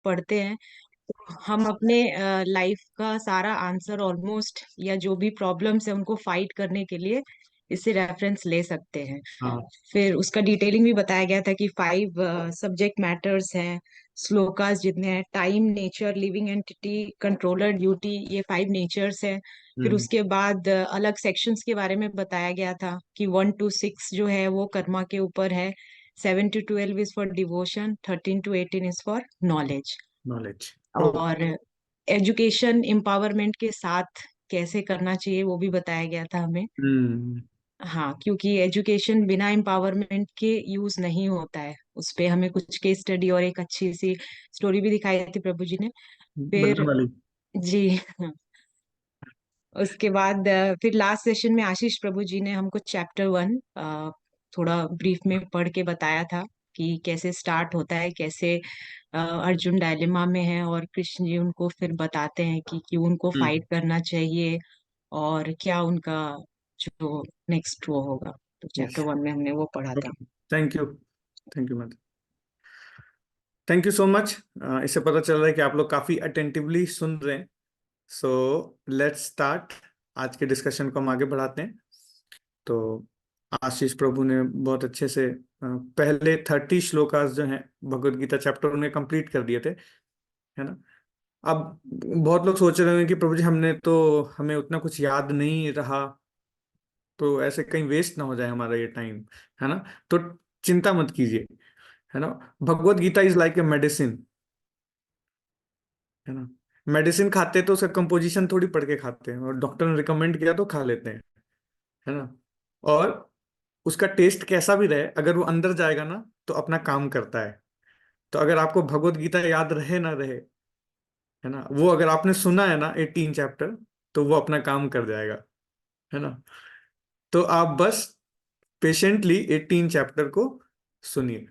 पढ़ते हैं तो हम अपने लाइफ का सारा आंसर ऑलमोस्ट, या जो भी प्रॉब्लम्स है उनको फाइट करने के लिए इससे रेफरेंस ले सकते हैं। हाँ। फिर उसका डिटेलिंग भी बताया गया था कि 5 सब्जेक्ट मैटर्स हैं, श्लोकास जितने हैं, time, nature, living entity, controller, duty, ये 5 नेचर्स हैं। फिर हम्म। उसके बाद अलग सेक्शंस के बारे में बताया गया था कि 1 to 6 जो है वो कर्मा के ऊपर है, 7 to 12 is for devotion, 13 to 18 is for knowledge. Knowledge. ओ। और एजुकेशन एम्पावरमेंट के साथ कैसे करना चाहिए वो भी बताया गया था हमें। हम्म। हाँ, क्योंकि एजुकेशन बिना एम्पावरमेंट के यूज नहीं होता है। उस पे हमें कुछ केस स्टडी और एक अच्छी सी स्टोरी भी दिखाई थी प्रभु जी ने। बदल फिर वाली। जी उसके बाद फिर लास्ट सेशन में आशीष प्रभु जी ने हमको चैप्टर 1 थोड़ा ब्रीफ में पढ़ के बताया था कि कैसे स्टार्ट होता है, कैसे अर्जुन डायलेमा में है और कृष्ण जी उनको फिर बताते हैं कि क्यों उनको हम्म। फाइट करना चाहिए और क्या उनका जो नेक्स्ट वो होगा। तो चैप्टर 1 में हमने वो पढ़ा था। Thank you. Thank you ma'am. Thank you so much. इससे पता चल रहा है कि आप लोग काफी अटेंटिवली सुन रहे हैं। So let's start. आज के डिस्कशन को हम आगे बढ़ाते हैं। तो आशीष प्रभु ने बहुत अच्छे से पहले 30 श्लोकास जो हैं भगवत गीता चैप्टर उन्हें कंप्लीट कर दिए थे, है ना। अब बहुत लोग सोच रहे हैं कि प्रभु जी हमने तो हमें उतना कुछ याद नहीं रहा, तो ऐसे कहीं वेस्ट ना हो जाए हमारा ये टाइम, है ना। तो चिंता मत कीजिए, है ना। Bhagavad Gita is like a medicine, है ना। मेडिसिन खाते तो उसका कंपोजिशन थोड़ी पढ़ के खाते हैं, और डॉक्टर ने रिकमेंड किया तो खा लेते हैं, है ना। और उसका टेस्ट कैसा भी रहे, अगर वो अंदर जाएगा ना तो अपना काम करता है। तो अगर आपको भगवत गीता याद रहे ना रहे, है ना, वो अगर आपने सुना है ना 18 चैप्टर, तो वो अपना काम कर जाएगा, है ना। तो आप बस पेशेंटली 18 चैप्टर को सुनिए,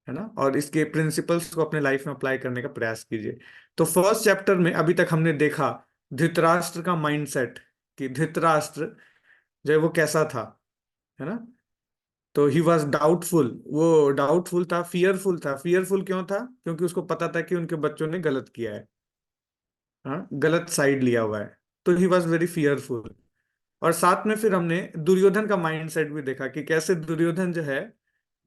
है ना, और इसके प्रिंसिपल्स को अपने लाइफ में अप्लाई करने का प्रयास कीजिए। तो फर्स्ट चैप्टर में अभी तक हमने देखा धृतराष्ट्र का माइंडसेट, कि धृतराष्ट्र जो है वो कैसा था, है ना। तो ही वॉज डाउटफुल, वो डाउटफुल था, फियरफुल था। फियरफुल क्यों था? क्योंकि उसको पता था कि उनके बच्चों ने गलत किया है, हाँ, गलत साइड लिया हुआ है। तो ही वॉज वेरी फियरफुल। और साथ में फिर हमने दुर्योधन का माइंडसेट भी देखा कि कैसे दुर्योधन जो है,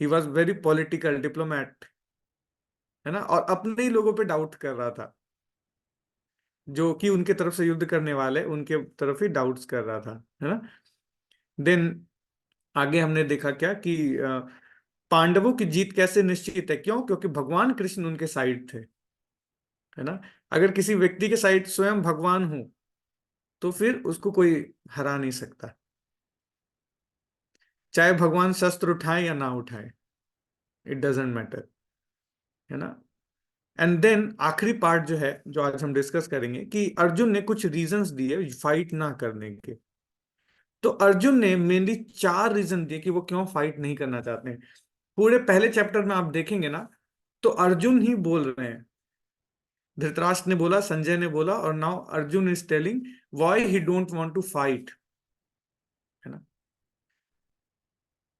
he was very political diplomat, है ना, और अपने ही लोगों पे डाउट कर रहा था, जो कि उनके तरफ से युद्ध करने वाले उनके तरफ ही डाउट्स कर रहा था, है ना। देन आगे हमने देखा क्या कि पांडवों की जीत कैसे निश्चित है, क्यों? क्योंकि भगवान कृष्ण उनके साइड थे, है ना। अगर किसी व्यक्ति के साइड स्वयं भगवान हो तो फिर उसको कोई हरा नहीं सकता, चाहे भगवान शस्त्र उठाए या ना उठाए, इट डजेंट मैटर, है ना। एंड देन आखिरी पार्ट जो है, जो आज हम डिस्कस करेंगे, कि अर्जुन ने कुछ रीजंस दिए फाइट ना करने के। तो अर्जुन ने मेनली 4 रीजन दिए कि वो क्यों फाइट नहीं करना चाहते हैं। पूरे पहले चैप्टर में आप देखेंगे ना, तो अर्जुन ही बोल रहे हैं। धृतराष्ट्र ने बोला, संजय ने बोला, और now Arjun is telling why he don't want to fight, है ना।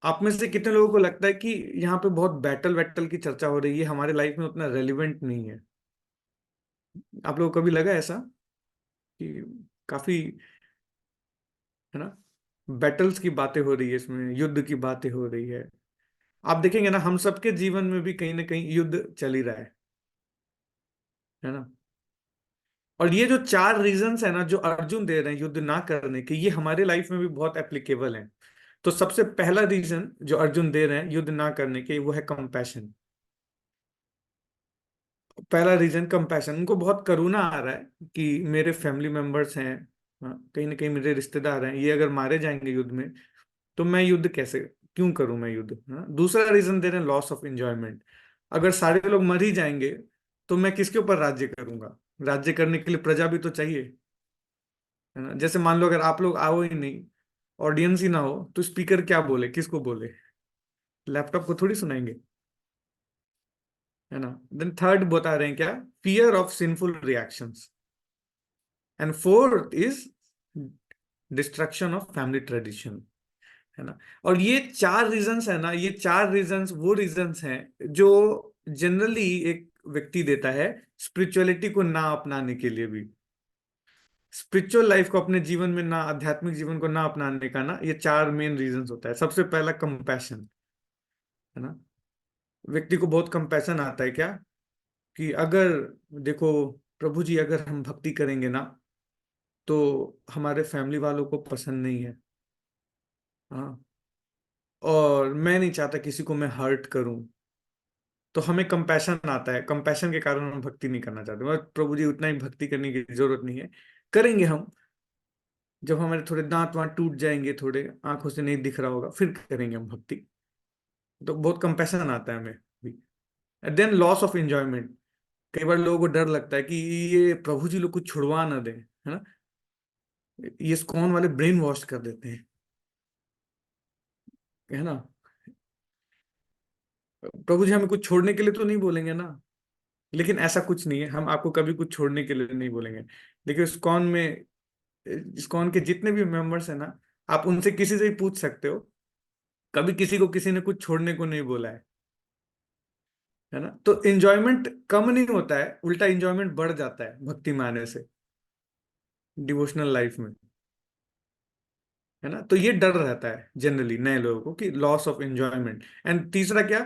आप में से कितने लोगों को लगता है कि यहाँ पे बहुत बैटल वैटल की चर्चा हो रही है, हमारे लाइफ में उतना रेलिवेंट नहीं है? आप लोगों को कभी लगा ऐसा कि काफी, है ना, बैटल्स की बातें हो रही है, इसमें युद्ध की बातें हो रही है? आप देखेंगे ना, हम सबके जीवन में भी कहीं ना कहीं युद्ध चल ही रहा है ना। और ये जो 4 रीजंस है ना जो अर्जुन दे रहे हैं युद्ध ना करने के, ये हमारे लाइफ में भी बहुत एप्लीकेबल है। तो सबसे पहला रीजन जो अर्जुन दे रहे हैं युद्ध ना करने के, वो है कंपैशन। पहला रीजन कंपैशन, उनको बहुत करुणा आ रहा है कि मेरे फैमिली मेंबर्स हैं, हाँ, कहीं ना कहीं मेरे रिश्तेदार हैं, ये अगर मारे जाएंगे युद्ध में, तो मैं युद्ध कैसे, क्यों करूं मैं युद्ध, हाँ। दूसरा रीजन दे रहे हैं लॉस ऑफ एंजॉयमेंट, अगर सारे लोग मर ही जाएंगे तो मैं किसके ऊपर राज्य करूंगा? राज्य करने के लिए प्रजा भी तो चाहिए, है ना। जैसे मान लो अगर आप लोग आओ ही नहीं, ऑडियंस ही ना हो, तो स्पीकर क्या बोले, किसको बोले? लैपटॉप को थोड़ी सुनाएंगे, है ना। देन थर्ड बता रहे हैं क्या, fear of sinful reactions. And fourth is destruction of family tradition, है ना। और ये 4 रीजंस है ना, ये 4 रीजंस वो रीजंस हैं जो जनरली एक व्यक्ति देता है स्पिरिचुअलिटी को ना अपनाने के लिए भी। स्पिरिचुअल लाइफ को अपने जीवन में ना, आध्यात्मिक जीवन को ना अपनाने का ना, ये चार मेन रीजंस होता है। सबसे पहला कंपैशन, है ना। व्यक्ति को बहुत कंपैशन आता है क्या, कि अगर देखो प्रभु जी, अगर हम भक्ति करेंगे ना तो हमारे फैमिली वालों को पसंद नहीं है, हाँ, और मैं नहीं चाहता किसी को मैं हर्ट करूं। तो हमें कंपैशन आता है, कंपैशन के कारण हम भक्ति नहीं करना चाहते, मगर प्रभु जी उतना ही भक्ति करने की जरूरत नहीं है, करेंगे हम जब हमारे थोड़े दांत वांत टूट जाएंगे, थोड़े आंखों से नहीं दिख रहा होगा, फिर करेंगे हम भक्ति। तो बहुत कंपैशन आता है हमें भी। देन लॉस ऑफ एंजॉयमेंट, कई बार लोगों को डर लगता है कि ये प्रभु जी लोग कुछ छुड़वा ना दें, है ना, ये स्कॉन वाले ब्रेन वॉश कर देते हैं, है ना। प्रभु जी हमें कुछ छोड़ने के लिए तो नहीं बोलेंगे ना, लेकिन ऐसा कुछ नहीं है, हम आपको कभी कुछ छोड़ने के लिए नहीं बोलेंगे। देखिए स्कॉन में, स्कॉन के जितने भी मेंबर्स हैं ना, आप उनसे किसी से ही पूछ सकते हो, कभी किसी को किसी ने कुछ छोड़ने को नहीं बोला है ना। तो एंजॉयमेंट कम नहीं होता है, उल्टा एंजॉयमेंट बढ़ जाता है भक्ति में आने से, डिवोशनल लाइफ में, है ना। तो ये डर रहता है जनरली नए लोगों को कि लॉस ऑफ एंजॉयमेंट। एंड तीसरा क्या,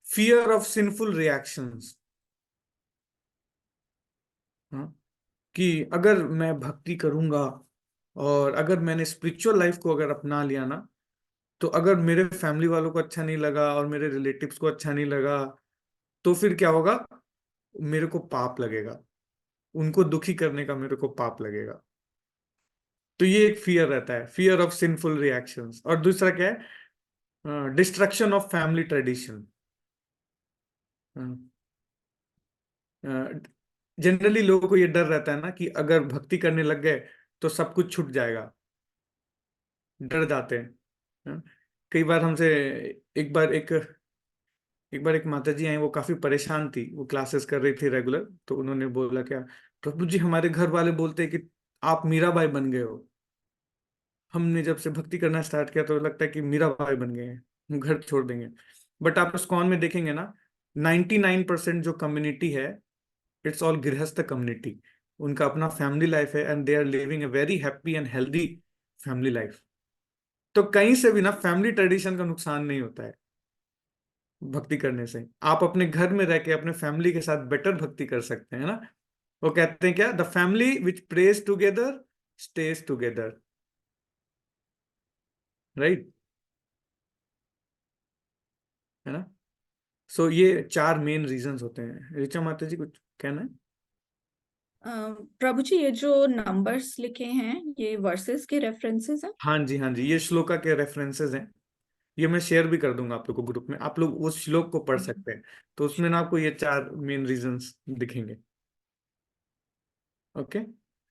फियर ऑफ सिंफुल रिएक्शंस, हाँ, कि अगर मैं भक्ति करूंगा और अगर मैंने स्पिरिचुअल लाइफ को अगर अपना लिया ना, तो अगर मेरे फैमिली वालों को अच्छा नहीं लगा और मेरे रिलेटिव्स को अच्छा नहीं लगा, तो फिर क्या होगा, मेरे को पाप लगेगा, उनको दुखी करने का मेरे को पाप लगेगा। तो ये एक फियर रहता है, फियर ऑफ सिंफुल रिएक्शंस। और दूसरा क्या है, destruction of family tradition. Generally लोगों को ये डर रहता है ना कि अगर भक्ति करने लग गए तो सब कुछ छूट जाएगा, डर जाते हैं, हाँ? कई बार हमसे, एक बार एक एक बार एक माता जी आई, वो काफी परेशान थी, वो क्लासेस कर रही थी रेगुलर, तो उन्होंने बोला क्या, प्रभु जी हमारे घर वाले बोलते हैं कि आप मीराबाई बन गए हो। हमने जब से भक्ति करना स्टार्ट किया तो लगता है कि मीराबाई बन गए हैं, हम घर छोड़ देंगे। बट आप इस्कॉन में देखेंगे ना, 99% जो कम्युनिटी है, इट्स ऑल गृहस्थ कम्युनिटी। उनका अपना फैमिली लाइफ है and they are living a very happy and healthy family life. तो कहीं से भी ना फैमिली ट्रेडिशन का नुकसान नहीं होता है भक्ति करने से। आप अपने घर में रह के अपने फैमिली के साथ बेटर भक्ति कर सकते हैं ना। वो कहते हैं क्या, the family which praise together stage together, right, है ना। सो ये चार मेन रीजंस होते हैं। ऋचा माता जी कुछ कहना है? प्रभु जी, ये जो नंबर्स लिखे हैं ये वर्सेस के रेफरेंसेस हैं? हाँ जी, हाँ जी, ये श्लोका के रेफरेंसेस हैं। ये मैं शेयर भी कर दूंगा आप लोग को ग्रुप में, आप लोग उस श्लोक को पढ़ सकते हैं। तो उसमें ना आपको ये चार मेन रीजंस दिखेंगे। ओके,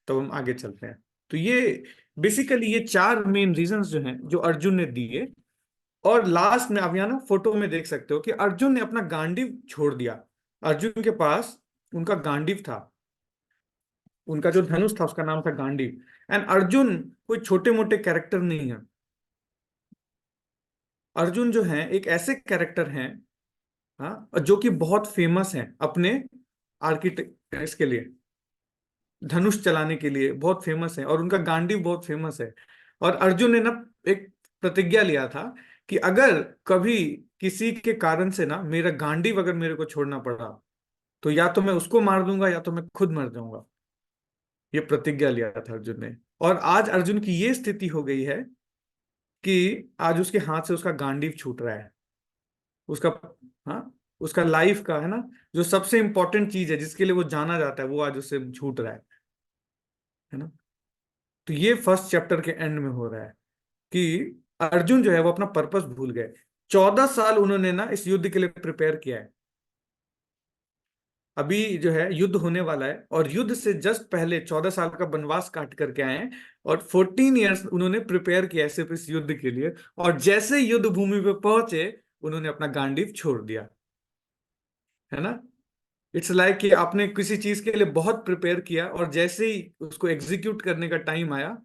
तो हम आगे चलते हैं। तो ये बेसिकली ये चार मेन रीजंस जो हैं जो अर्जुन ने दिए। और लास्ट में आप यहाँ ना फोटो में देख सकते हो कि अर्जुन ने अपना गांडीव छोड़ दिया। अर्जुन के पास उनका गांडीव था, उनका जो धनुष था उसका नाम था गांडीव। एंड अर्जुन कोई छोटे मोटे कैरेक्टर नहीं है। अर्जुन जो है एक ऐसे कैरेक्टर हैं, हाँ, जो कि बहुत फेमस हैं अपने आर्किटेक्ट इसके लिए, धनुष चलाने के लिए बहुत फेमस है, और उनका गांडीव बहुत फेमस है। और अर्जुन ने ना एक प्रतिज्ञा लिया था कि अगर कभी किसी के कारण से ना मेरा गांडीव अगर मेरे को छोड़ना पड़ा, तो या तो मैं उसको मार दूंगा या तो मैं खुद मर जाऊंगा। ये प्रतिज्ञा लिया था अर्जुन ने। और आज अर्जुन की ये स्थिति हो गई है कि आज उसके हाथ से उसका गांडीव छूट रहा है, उसका, हाँ, उसका लाइफ का, है ना, जो सबसे इंपॉर्टेंट चीज है जिसके लिए वो जाना जाता है, वो आज उससे छूट रहा है ना। तो ये फर्स्ट चैप्टर के एंड में हो रहा है कि अर्जुन जो है वो अपना पर्पस भूल गए। 14 साल उन्होंने ना इस युद्ध के लिए प्रिपेयर किया है। अभी जो है युद्ध होने वाला है, और युद्ध से जस्ट पहले 14 साल का वनवास काट करके आए हैं, और 14 ईयर्स उन्होंने प्रिपेयर किया है सिर्फ इस युद्ध के लिए। और जैसे युद्ध भूमि पे पहुंचे, उन्होंने अपना गांडीव छोड़ दिया, है ना। इट्स लाइक कि आपने किसी चीज के लिए बहुत प्रिपेयर किया और जैसे ही उसको एग्जीक्यूट करने का टाइम आया,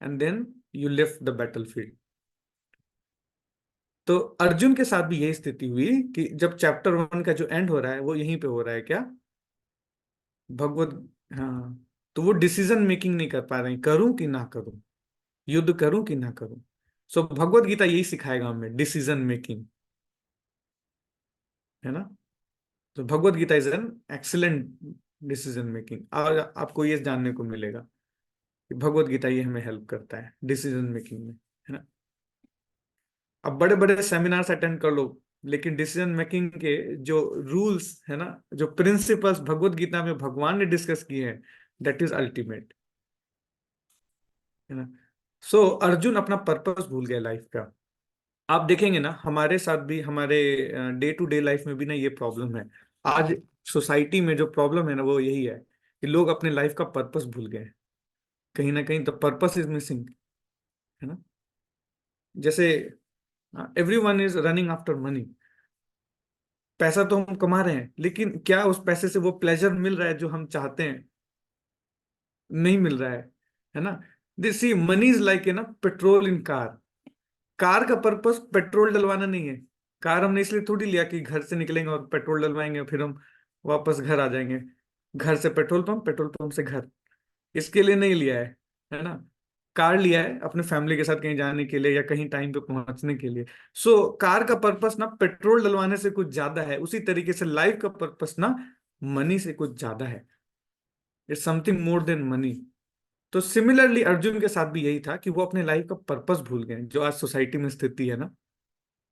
and then you left the battle field. तो अर्जुन के साथ भी यही स्थिति हुई कि जब चैप्टर 1 का जो एंड हो रहा है वो यहीं पे हो रहा है क्या, भगवत, हाँ, तो वो डिसीजन मेकिंग नहीं कर पा रहे हैं, करूं कि ना करूं, युद्ध करूं कि ना करूं। सो भगवत गीता यही सिखाएगा हमें, डिसीजन मेकिंग, है ना। तो Bhagavad Gita is an excellent decision making, और आपको ये जानने को मिलेगा कि भगवत गीता ये हमें हेल्प करता है डिसीजन मेकिंग में, है ना। अब बड़े बड़े सेमिनार्स अटेंड कर लो, लेकिन डिसीजन मेकिंग के जो रूल्स है ना, जो प्रिंसिपल्स भगवत गीता में भगवान ने डिस्कस किए हैं, दैट इज अल्टीमेट, है ना। सो अर्जुन अपना पर्पस भूल गया लाइफ का। आप देखेंगे ना हमारे साथ भी, हमारे डे टू डे लाइफ में भी ना ये प्रॉब्लम है। आज सोसाइटी में जो प्रॉब्लम है ना वो यही है कि लोग अपने लाइफ का पर्पस भूल गए हैं। कहीं ना कहीं तो पर्पस इज मिसिंग, है ना। जैसे every one is running after money, पैसा तो हम कमा रहे हैं, लेकिन क्या उस पैसे से वो प्लेजर मिल रहा है जो हम चाहते हैं? नहीं मिल रहा है ना। This see money is like a ना पेट्रोल इन कार। कार का पर्पस पेट्रोल डलवाना नहीं है। कार हमने इसलिए थोड़ी लिया कि घर से निकलेंगे और पेट्रोल डलवाएंगे, फिर हम वापस घर आ जाएंगे, घर से पेट्रोल पंप से घर, इसके लिए नहीं लिया है ना। कार लिया है अपने फैमिली के साथ कहीं जाने के लिए या कहीं टाइम पे पहुंचने के लिए। सो कार का पर्पस ना पेट्रोल डलवाने से कुछ ज्यादा है, उसी तरीके से लाइफ का पर्पस ना मनी से कुछ ज्यादा है। It's something more than money. तो सिमिलरली अर्जुन के साथ भी यही था कि वो अपने लाइफ का पर्पस भूल गए, जो आज सोसाइटी में स्थिति है ना,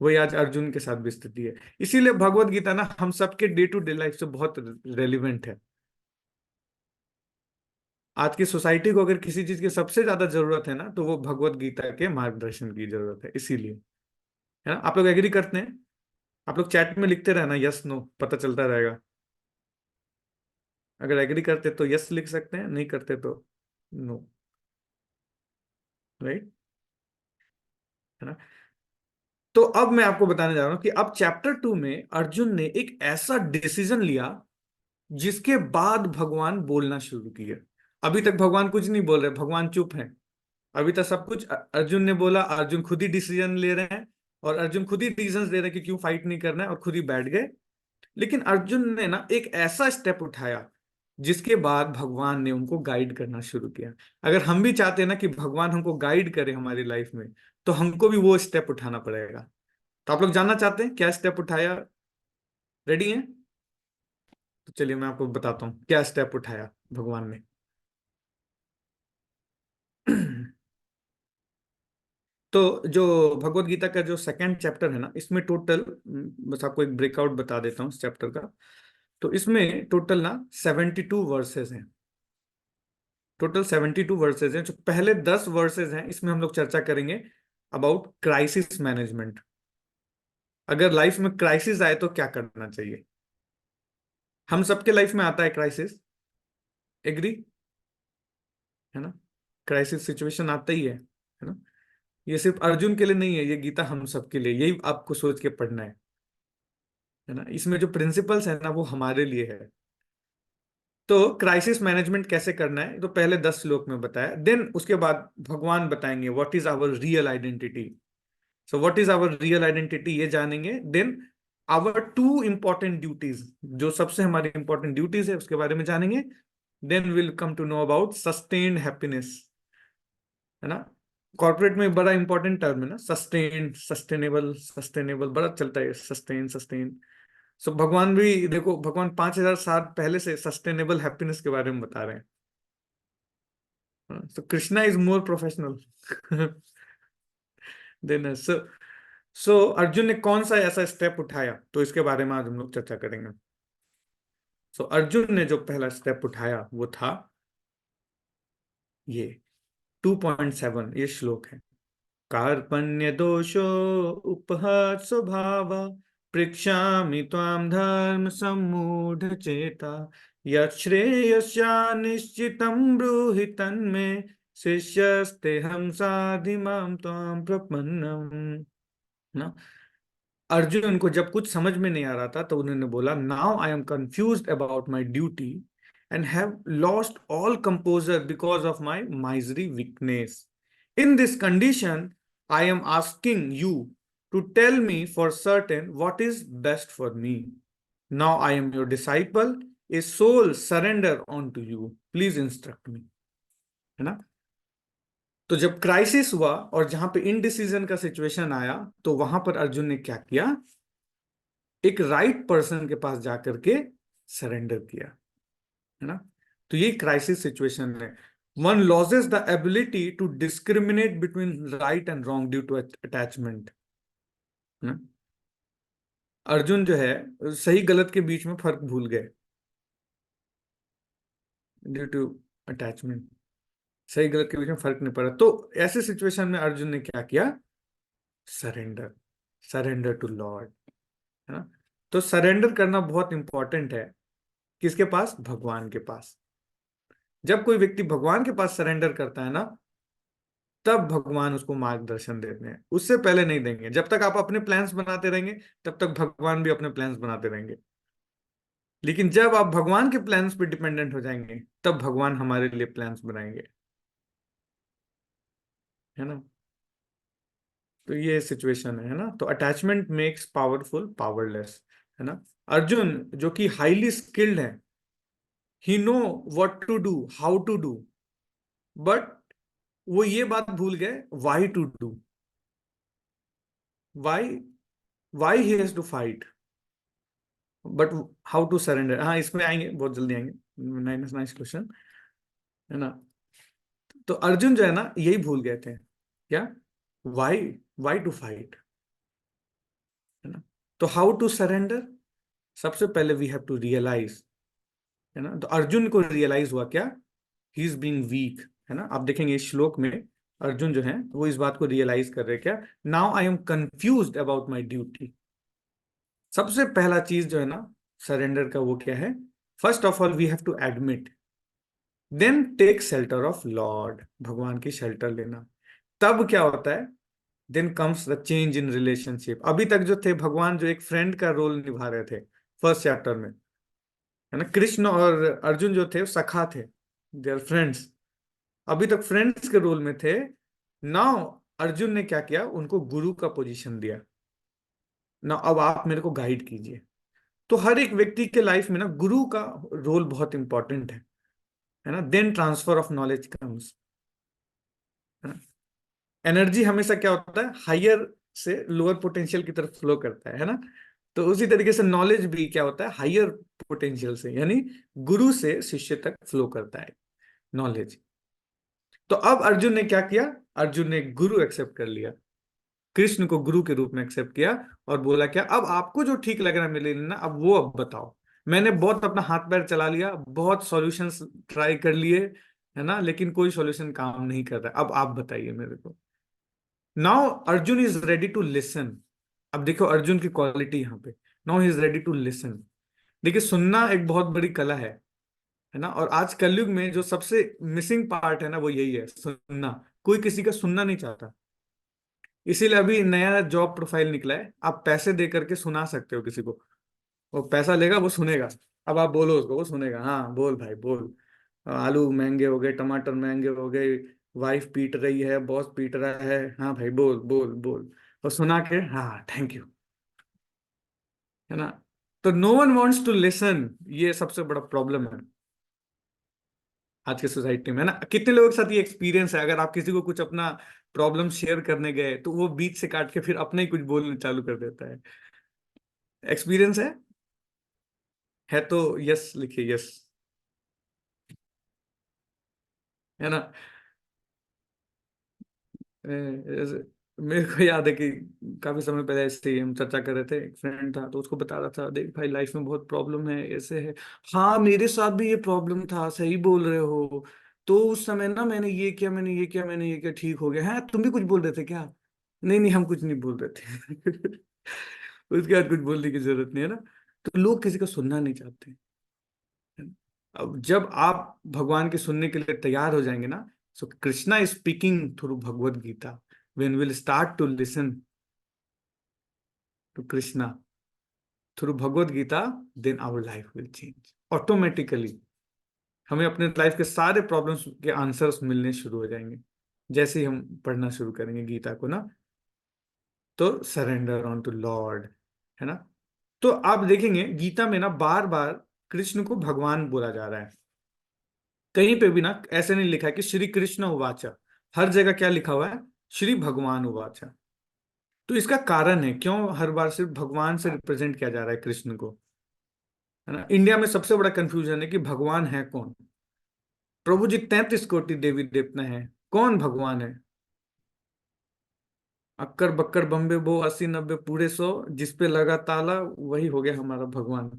वही आज अर्जुन के साथ भी स्थिति है। इसीलिए भगवत गीता ना हम सबके डे टू डे लाइफ से बहुत रेलिवेंट है। आज की सोसाइटी को अगर किसी चीज की सबसे ज्यादा जरूरत है ना, तो वो भगवत गीता के मार्गदर्शन की जरूरत है, इसीलिए, है ना। आप लोग एग्री करते हैं? आप लोग चैट में लिखते रहना यस नो, पता चलता रहेगा। अगर एग्री करते तो यस लिख सकते हैं, नहीं करते तो नो, राइट, है ना। तो अब मैं आपको बताने जा रहा हूं कि अब चैप्टर 2 में अर्जुन ने एक ऐसा डिसीजन लिया जिसके बाद भगवान बोलना शुरू किया। अभी तक भगवान कुछ नहीं बोल रहे, भगवान चुप हैं। अभी तक सब कुछ अर्जुन ने बोला, अर्जुन खुद ही डिसीजन ले रहे हैं, और अर्जुन खुद ही रीजंस दे रहे हैं कि क्यों फाइट नहीं करना है, और खुद ही बैठ गए। लेकिन अर्जुन ने ना एक ऐसा स्टेप उठाया जिसके बाद भगवान ने उनको गाइड करना शुरू किया। अगर हम भी चाहते हैं ना कि भगवान हमको गाइड करे हमारी लाइफ में, तो हमको भी वो स्टेप उठाना पड़ेगा। तो आप लोग जानना चाहते हैं क्या स्टेप उठाया? रेडी हैं? तो चलिए मैं आपको बताता हूँ क्या स्टेप उठाया भगवान ने। तो जो भगवत गीता का जो सेकंड चैप्टर है ना, इसमें टोटल, बस आपको एक ब्रेकआउट बता देता हूँ इस चैप्टर का। तो इसमें टोटल ना 72 वर्सेस हैं। टोटल 72 वर्सेस हैं। जो पहले 10 वर्सेस हैं इसमें हम लोग चर्चा करेंगे अबाउट क्राइसिस मैनेजमेंट। अगर लाइफ में क्राइसिस आए तो क्या करना चाहिए। हम सबके लाइफ में आता है क्राइसिस, एग्री, है ना। क्राइसिस सिचुएशन आता ही है ना। ये सिर्फ अर्जुन के लिए नहीं है, ये गीता हम सबके लिए, यही आपको सोच के पढ़ना है ना। इसमें जो प्रिंसिपल्स है ना वो हमारे लिए है। तो क्राइसिस मैनेजमेंट कैसे करना है तो पहले 10 श्लोक में बताया, देन उसके बाद भगवान बताएंगे what is our real identity. So what is our real identity ये जानेंगे। Then our two important duties, जो सबसे हमारी इंपॉर्टेंट ड्यूटीज है उसके बारे में जानेंगे। Then will come to know about sustained happiness, है ना। कॉर्पोरेट में बड़ा इंपॉर्टेंट टर्म है ना, सस्टेन, सस्टेनेबल, सस्टेनेबल बड़ा चलता है, सस्टेन सस्टेन। सो भगवान भी देखो, भगवान 5000 साल पहले से सस्टेनेबल हैप्पीनेस के बारे में बता रहे हैं। So Krishna is more professional than so so Arjun ने कौन सा ऐसा स्टेप उठाया, तो इसके बारे में आज हम लोग चर्चा करेंगे। सो अर्जुन ने जो पहला स्टेप उठाया वो था ये 2.7, ये श्लोक है। कार्पण्य दोषो उपहत स्वभाव, पृक्षामि त्वां धर्म सम्मूढ़ चेता, यच्छ्रेयस्यानिश्चितं ब्रूहि तन्मे, शिष्यस्तेऽहं साधि मां त्वां प्रपन्नम्। ना, अर्जुन को जब कुछ समझ में नहीं आ रहा था तो उन्होंने बोला, now I am confused about my duty and have lost all composer because of my misery weakness. In this condition I am asking you to tell me for certain what is best for me. Now I am your disciple, a soul surrender unto you. Please instruct me. है ना? तो जब crisis हुआ और जहां पे indecision का situation आया, तो वहां पर अर्जुन ने क्या किया? एक राइट पर्सन के पास जाकर के सरेंडर किया, है ना? तो ये क्राइसिस सिचुएशन है. One loses the ability to discriminate between right and wrong due to attachment. Arjun जो है सही गलत के बीच में फर्क भूल गए ड्यू टू अटैचमेंट. सही गलत के बीच में फर्क नहीं पड़ा. तो ऐसे सिचुएशन में अर्जुन ने क्या किया? सरेंडर. सरेंडर टू लॉर्ड, है ना? तो सरेंडर करना बहुत इंपॉर्टेंट है. किसके पास? भगवान के पास. जब कोई व्यक्ति भगवान के पास सरेंडर करता है ना, तब भगवान उसको मार्गदर्शन देते हैं. उससे पहले नहीं देंगे. जब तक आप अपने प्लान्स बनाते रहेंगे, तब तक भगवान भी अपने प्लान्स बनाते रहेंगे. लेकिन जब आप भगवान के प्लान्स पे डिपेंडेंट हो जाएंगे, तब भगवान हमारे लिए प्लान्स बनाएंगे, है ना? तो ये सिचुएशन है ना? तो अटैचमेंट मेक्स पावरफुल पावरलेस, है ना? अर्जुन जो कि हाईली स्किल्ड है, he know what to do, how to do, but वो ये बात भूल गए why to do. Why why he has to fight, but how to surrender. हाँ, इसमें आएंगे, बहुत जल्दी आएंगे. नाइस नाइस क्वेश्चन, है ना? तो अर्जुन जो है ना, यही भूल गए थे. क्या? व्हाई व्हाई टू फाइट, है ना? तो हाउ टू सरेंडर? सबसे पहले वी हैव टू रियलाइज, है ना? तो अर्जुन को रियलाइज हुआ क्या? ही इज बीइंग वीक, है ना? आप देखेंगे इस श्लोक में अर्जुन जो है वो इस बात को रियलाइज कर रहे हैं क्या? Now I am confused about my duty. सबसे पहला चीज जो है ना सरेंडर का, वो क्या है? First of all we have to admit, then take shelter of lord. भगवान की शेल्टर लेना. तब क्या होता है? Then comes the change in relationship. अभी तक जो थे भगवान जो एक फ्रेंड का रोल निभा रहे थे फर्स्ट चैप्टर में, है ना? कृष्ण और अर्जुन जो थे सखा थे, दे आर फ्रेंड्स. अभी तक फ्रेंड्स के रोल में थे. नाउ अर्जुन ने क्या किया? उनको गुरु का पोजीशन दिया. ना अब आप मेरे को गाइड कीजिए. तो हर एक व्यक्ति के लाइफ में ना गुरु का रोल बहुत इंपॉर्टेंट है ना? Then transfer of knowledge comes, है ना? एनर्जी हमेशा क्या होता है? हायर से लोअर पोटेंशियल की तरफ फ्लो करता है ना? तो उसी तरीके से नॉलेज भी क्या होता है? हायर पोटेंशियल से, यानी गुरु से शिष्य तक फ्लो करता है नॉलेज. तो अब अर्जुन ने क्या किया? अर्जुन ने गुरु एक्सेप्ट कर लिया, कृष्ण को गुरु के रूप में एक्सेप्ट किया, और बोला क्या? अब आपको जो ठीक लग रहा है मेरे लिए ना, अब वो अब बताओ. मैंने बहुत अपना हाथ पैर चला लिया, बहुत सॉल्यूशंस ट्राई कर लिए, है ना? लेकिन कोई सॉल्यूशन काम नहीं कर रहा. अब आप बताइए मेरे को. Now Arjun is ready to listen. अब देखो अर्जुन की क्वालिटी यहाँ पे. Now he is ready to listen. देखिए, सुनना एक बहुत बड़ी कला है ना? और आज कलयुग में जो सबसे मिसिंग पार्ट है ना, वो यही है, सुनना. कोई किसी का सुनना नहीं चाहता. इसीलिए अभी नया जॉब प्रोफाइल निकला है, आप पैसे दे करके सुना सकते हो किसी को. वो पैसा लेगा, वो सुनेगा. अब आप बोलो उसको, वो सुनेगा. हाँ बोल भाई बोल. आलू महंगे हो गए, टमाटर महंगे हो गए, वाइफ पीट रही है, बॉस पीट रहा है. हाँ भाई बोल बोल बोल. और सुना के हाँ थैंक यू, है ना? तो no one wants to listen. ये सबसे बड़ा प्रॉब्लम है आज के सोसाइटी में, है ना? कितने लोगों के साथ ये एक्सपीरियंस है? अगर आप किसी को कुछ अपना प्रॉब्लम शेयर करने गए, तो वो बीच से काट के फिर अपने ही कुछ बोलने चालू कर देता है. एक्सपीरियंस है तो यस लिखिए, यस, है ना? मेरे को याद है कि काफी समय पहले ऐसे ही हम चर्चा कर रहे थे. एक फ्रेंड था तो उसको बता रहा था, देख भाई लाइफ में बहुत प्रॉब्लम है, ऐसे है. हाँ मेरे साथ भी ये प्रॉब्लम था, सही बोल रहे हो. तो उस समय ना मैंने ये किया, मैंने ये किया, मैंने ये किया, ठीक हो गया. है तुम भी कुछ बोल रहे थे क्या? नहीं नहीं, हम कुछ नहीं बोल रहे थे. उसके बाद कुछ बोलने की जरूरत नहीं, है ना? तो लोग किसी का सुनना नहीं चाहते. अब जब आप भगवान के सुनने के लिए तैयार हो जाएंगे ना, so Krishna is speaking through Bhagavad Gita. When will start to listen to Krishna through Bhagavad Gita, then our life will change automatically. हमें अपने लाइफ के सारे प्रॉब्लम्स के आंसर्स मिलने शुरू हो जाएंगे जैसे ही हम पढ़ना शुरू करेंगे गीता को ना. तो सरेंडर ऑन टू लॉर्ड, है ना। तो आप देखेंगे गीता में ना बार बार कृष्ण को भगवान बोला जा रहा है। कहीं पे भी ना ऐसे नहीं लिखा है कि श्री कृष्ण उवाचा, हर जगह क्या लिखा हुआ है, श्री भगवान उवाचा। तो इसका कारण है क्यों हर बार सिर्फ भगवान से रिप्रेजेंट किया जा रहा है कृष्ण को, है ना। इंडिया में सबसे बड़ा कंफ्यूजन है कि भगवान है कौन। प्रभु जी 33 कोटि देवी देवता है, कौन भगवान है। अक्कर बक्कर बम्बे बो 80 90 पूरे 100, जिस पे लगा ताला वही हो गया हमारा भगवान,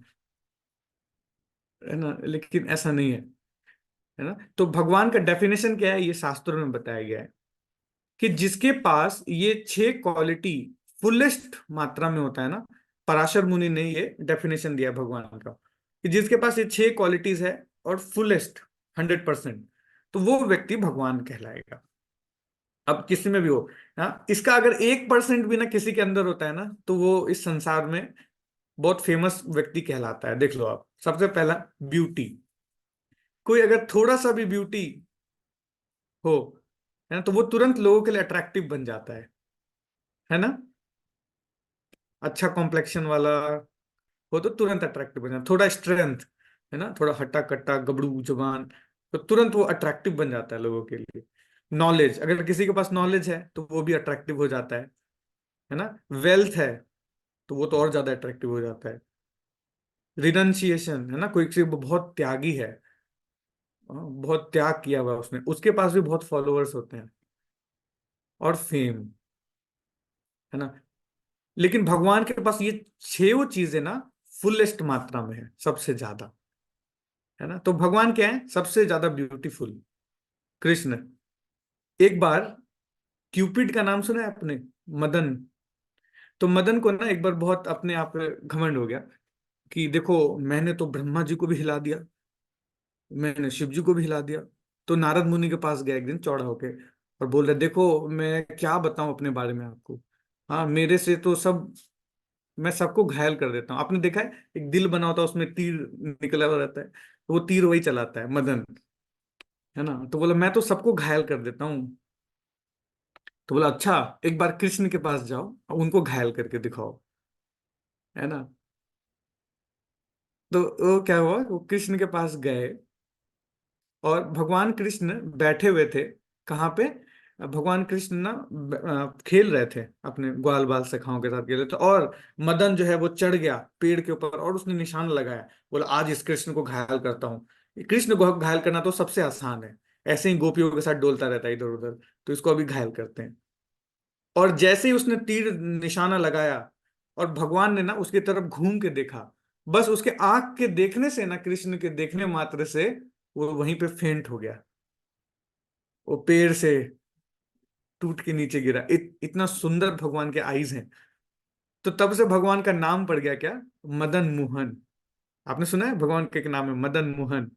है ना। लेकिन ऐसा नहीं है ना। तो भगवान का डेफिनेशन क्या है, ये शास्त्रों में बताया गया है कि जिसके पास ये 6 क्वालिटी फुलेस्ट मात्रा में होता है ना। पराशर मुनि ने ये डेफिनेशन दिया भगवान का कि जिसके पास ये 6 क्वालिटीज है और फुलेस्ट 100%, तो वो व्यक्ति भगवान कहलाएगा। अब किसी में भी हो, हाँ, इसका अगर 1% भी ना किसी के अंदर होता है ना, तो वो इस संसार में बहुत फेमस व्यक्ति कहलाता है। देख लो आप, सबसे पहला ब्यूटी। कोई अगर थोड़ा सा भी ब्यूटी हो, है ना, तो वो तुरंत लोगों के लिए अट्रैक्टिव बन जाता है ना। अच्छा कॉम्प्लेक्शन वाला हो तो तुरंत अट्रैक्टिव बन जाता, थोड़ा स्ट्रेंथ, है ना, थोड़ा हट्टा कट्टा गबड़ू जबान, तो तुरंत वो अट्रैक्टिव बन जाता है लोगों के लिए। नॉलेज, अगर किसी के पास नॉलेज है तो वो भी अट्रैक्टिव हो जाता है ना। वेल्थ है तो वो तो और ज्यादा अट्रैक्टिव हो जाता है। रिनंसिएशन, है ना, कोई किसी बहुत त्यागी है, बहुत त्याग किया हुआ है उसने, उसके पास भी बहुत फॉलोअर्स होते हैं। और फेम, है ना। लेकिन भगवान के पास ये 6 चीजें ना फुलेस्ट मात्रा में है, सबसे ज्यादा, है ना। तो भगवान क्या है, सबसे ज्यादा ब्यूटीफुल कृष्ण। एक बार क्यूपिड का नाम सुना है आपने, मदन। तो मदन को ना एक बार बहुत अपने आप पे घमंड हो गया कि देखो मैंने तो ब्रह्मा जी को भी हिला दिया, मैंने शिव जी को भी हिला दिया। तो नारद मुनि के पास गया एक दिन चौड़ा होके और बोल रहे देखो मैं क्या बताऊं अपने बारे में आपको, हाँ मेरे से तो सब, मैं सबको घायल कर देता हूँ। आपने देखा है एक दिल बना होता है उसमें तीर निकला हुआ रहता है, तो वो तीर वही चलाता है मदन, है ना। तो बोला मैं तो सबको घायल कर देता हूँ। तो बोला अच्छा, एक बार कृष्ण के पास जाओ और उनको घायल करके दिखाओ, है ना। तो वो क्या हुआ, वो कृष्ण के पास गए और भगवान कृष्ण बैठे हुए थे। कहाँ पे, भगवान कृष्ण ना खेल रहे थे अपने ग्वाल बाल सखाओं के साथ खेल रहे थे, और मदन जो है वो चढ़ गया पेड़ के ऊपर और उसने निशान लगाया, बोला आज इस कृष्ण को घायल करता हूँ। कृष्ण को घायल करना तो सबसे आसान है, ऐसे ही गोपियों के साथ डोलता रहता है इधर उधर, तो इसको अभी घायल करते हैं। और जैसे ही उसने तीर निशाना लगाया और भगवान ने ना उसकी तरफ घूम के देखा, बस उसके आंख के देखने से ना, कृष्ण के देखने मात्र से वो वहीं पे फेंट हो गया, वो पेड़ से टूट के नीचे गिरा। इतना सुंदर भगवान के आईज हैं। तो तब से भगवान का नाम पड़ गया क्या, मदन मोहन। आपने सुना है भगवान के एक नाम है मदन मोहन,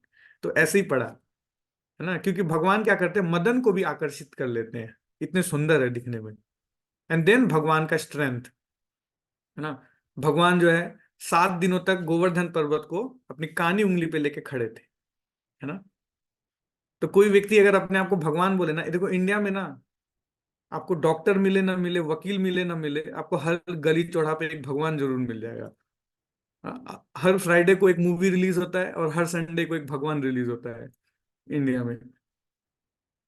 तो ऐसे ही पड़ा, है ना। क्योंकि भगवान क्या करते हैं, मदन को भी आकर्षित कर लेते हैं, इतने सुंदर है दिखने में। एंड देन भगवान का स्ट्रेंथ, है ना। भगवान जो है 7 दिनों तक गोवर्धन पर्वत को अपनी कानी उंगली पे लेके खड़े थे, है ना। तो कोई व्यक्ति अगर अपने आप को भगवान बोले ना, देखो इंडिया में ना आपको डॉक्टर मिले ना मिले, वकील मिले ना मिले, आपको हर गली चौड़ा पे एक भगवान जरूर मिल जाएगा। हर फ्राइडे को एक मूवी रिलीज होता है और हर संडे को एक भगवान रिलीज होता है इंडिया में,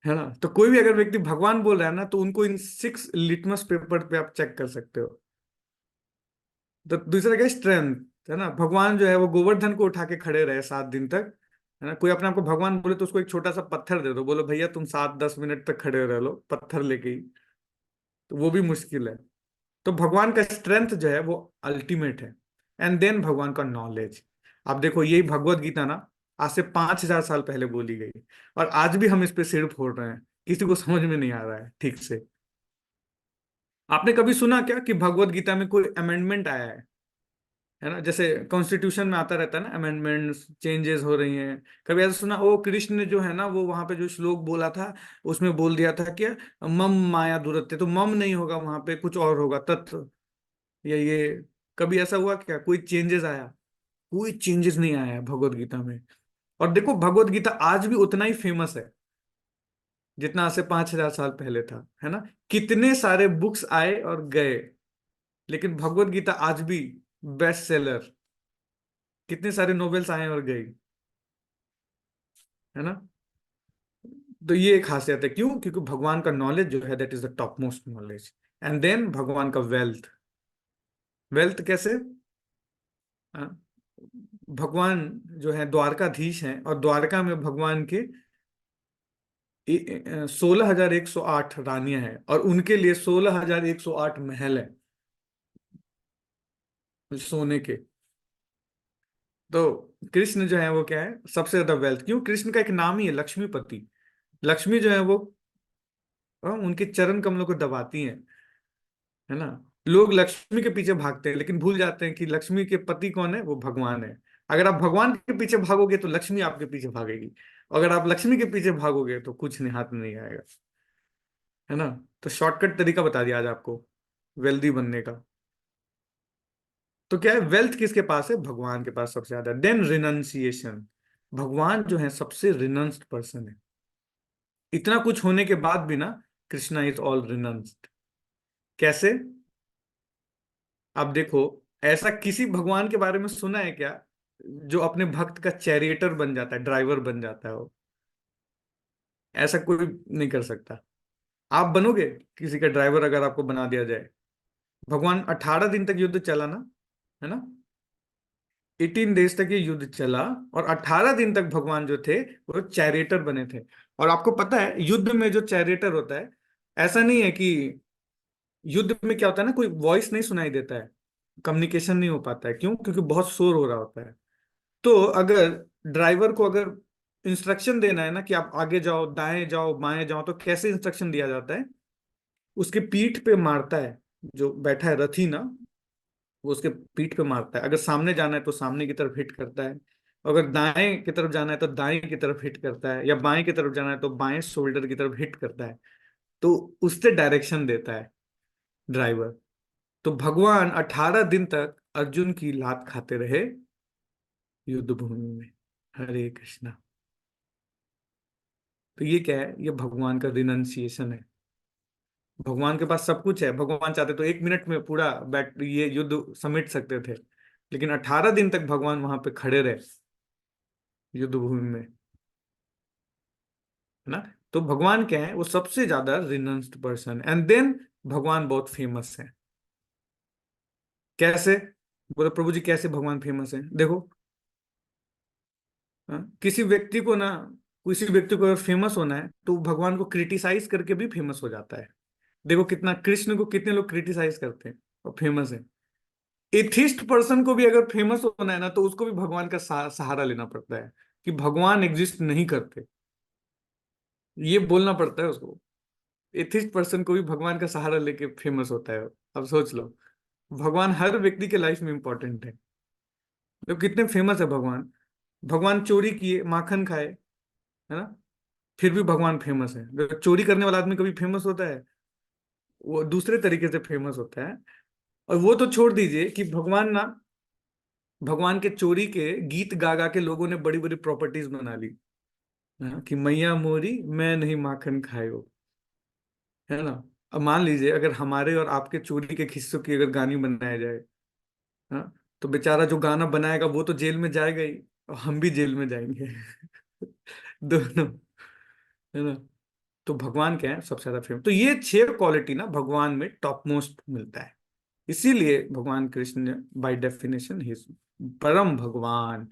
है ना। तो कोई भी अगर व्यक्ति भगवान बोल रहा है ना, तो उनको इन 6 लिटमस पेपर पे आप चेक कर सकते हो। तो दूसरा क्या, स्ट्रेंथ, है ना। भगवान जो है वो गोवर्धन को उठा के खड़े रहे 7 दिन तक, है ना। कोई अपने आप को भगवान बोले तो उसको एक छोटा सा पत्थर दे दो, बोलो भैया तुम 7 10 मिनट तक खड़े रह लो पत्थर लेके ही, तो वो भी मुश्किल है। तो भगवान का स्ट्रेंथ जो है वो अल्टीमेट है। एंड देन भगवान का नॉलेज। आप देखो यही भगवत गीता ना आज से 5,000 साल पहले बोली गई, और आज भी हम इस पे सिर फोड़ रहे हैं, किसी को समझ में नहीं आ रहा है ठीक से। आपने कभी सुना क्या कि भगवत गीता में कोई अमेंडमेंट आया है ना। जैसे कॉन्स्टिट्यूशन में आता रहता है ना अमेंडमेंट्स, चेंजेस हो रही हैं। कभी ऐसा सुना ओ कृष्ण ने जो है ना वो वहां पे जो श्लोक बोला था उसमें बोल दिया था कि मम माया दुरत्ते, तो मम नहीं होगा वहां पे, कुछ और होगा तत्व, या ये, कभी ऐसा हुआ क्या, कोई चेंजेस आया? कोई चेंजेस नहीं आया है भगवत गीता में। और देखो भगवत गीता आज भी उतना ही फेमस है जितना आज से 5,000 साल पहले था, है ना। कितने सारे बुक्स आए और गए, लेकिन भगवत गीता आज भी बेस्ट सेलर, कितने सारे नोवेल्स आए और गए, है ना। तो ये एक खासियत है, क्यों? क्योंकि भगवान का नॉलेज जो है that is the top most knowledge. And then भगवान का वेल्थ। वेल्थ कैसे? हाँ, भगवान जो है द्वारकाधीश हैं, और द्वारका में भगवान के 16,108 रानियां हैं, और उनके लिए 16,108 महल है सोने के। तो कृष्ण जो है वो क्या है, सबसे ज्यादा वेल्थ। क्यों? कृष्ण का एक नाम ही है लक्ष्मीपति। लक्ष्मी जो है वो उनके चरण कमलों को दबाती हैं, है ना। लोग लक्ष्मी के पीछे भागते हैं, लेकिन भूल जाते हैं कि लक्ष्मी के पति कौन है, वो भगवान है। अगर आप भगवान के पीछे भागोगे तो लक्ष्मी आपके पीछे भागेगी, अगर आप लक्ष्मी के पीछे भागोगे तो कुछ नहीं, हाथ में नहीं आएगा, है ना। तो शॉर्टकट तरीका बता दिया आज आपको वेल्दी बनने का। तो क्या है, वेल्थ किसके पास है? भगवान के पास सबसे ज्यादा। Then renunciation. भगवान जो है सबसे रिनंस्ड पर्सन है। इतना कुछ होने के बाद भी ना, कृष्णा इज ऑल रिनंस्ड। कैसे? आप देखो, ऐसा किसी भगवान के बारे में सुना है क्या जो अपने भक्त का चैरिएटर बन जाता है, ड्राइवर बन जाता है वो? ऐसा कोई नहीं कर सकता। आप बनोगे किसी का ड्राइवर अगर आपको बना दिया जाए? भगवान 18 दिन तक युद्ध चला ना, है ना। 18 डेज तक ये युद्ध चला, और 18 दिन तक भगवान जो थे वो चैरिएटर बने थे। और आपको पता है युद्ध में जो चैरिएटर होता है, ऐसा नहीं है कि युद्ध में क्या होता है ना, कोई वॉइस नहीं सुनाई देता है, कम्युनिकेशन नहीं हो पाता है। क्यों? क्योंकि बहुत शोर हो रहा होता है। तो अगर ड्राइवर को अगर इंस्ट्रक्शन देना है ना कि आप आगे जाओ, दाएं जाओ, बाएं जाओ, तो कैसे इंस्ट्रक्शन दिया जाता है? उसके पीठ पे मारता है, जो बैठा है रथी ना, वो उसके पीठ पे मारता है। अगर सामने जाना है तो सामने की तरफ हिट करता है, अगर दाएं की तरफ जाना है तो दाएं की तरफ हिट करता है, या बाएं की तरफ जाना है तो बाएं शोल्डर की तरफ हिट करता है। तो उससे डायरेक्शन देता है ड्राइवर। तो भगवान 18 दिन तक अर्जुन की लात खाते रहे युद्ध भूमि में। हरे कृष्णा। तो ये क्या है? ये भगवान का रिनंसिएशन है। भगवान के पास सब कुछ है, भगवान चाहते तो 1 मिनट में पूरा बैट ये युद्ध समेट सकते थे, लेकिन 18 दिन तक भगवान वहां पे खड़े रहे युद्ध भूमि में, है ना। तो भगवान क्या है, वो सबसे ज्यादा रिनंस्ड पर्सन। एंड देन भगवान बहुत फेमस है। कैसे? बोले प्रभु जी कैसे भगवान फेमस है? देखो, किसी व्यक्ति को ना, किसी व्यक्ति को अगर फेमस होना है तो भगवान को क्रिटिसाइज करके भी फेमस हो जाता है। देखो कितना, कृष्ण को कितने लोग क्रिटिसाइज करते हैं और फेमस है। एथिस्ट पर्सन को भी अगर फेमस होना है ना, तो उसको भी भगवान का सहारा लेना पड़ता है कि भगवान एग्जिस्ट नहीं करते, ये बोलना पड़ता है उसको। एथिस्ट पर्सन को भी भगवान का सहारा लेके फेमस होता है। अब सोच लो, भगवान हर व्यक्ति के लाइफ में इंपॉर्टेंट है। तो कितने फेमस है भगवान। भगवान चोरी किए, माखन खाए, है ना, फिर भी भगवान फेमस है। जो चोरी करने वाला आदमी कभी फेमस होता है? वो दूसरे तरीके से फेमस होता है। और वो तो छोड़ दीजिए कि भगवान ना, भगवान के चोरी के गीत गा गा के लोगों ने बड़ी बड़ी प्रॉपर्टीज बना ली, हाँ, कि मैया मोरी मैं नहीं माखन खायो, है ना। अब मान लीजिए अगर हमारे और आपके चोरी के हिस्सों की अगर गानी बनाया जाए, हाँ, तो बेचारा जो गाना बनाएगा वो तो जेल में जाएगा ही, और हम भी जेल में जाएंगे दोनों, है ना। तो भगवान क्या है सबसे ज्यादा फेमस। तो ये 6 क्वालिटी ना भगवान में टॉप मोस्ट मिलता है। इसीलिए भगवान कृष्ण बाय डेफिनेशन ही परम भगवान,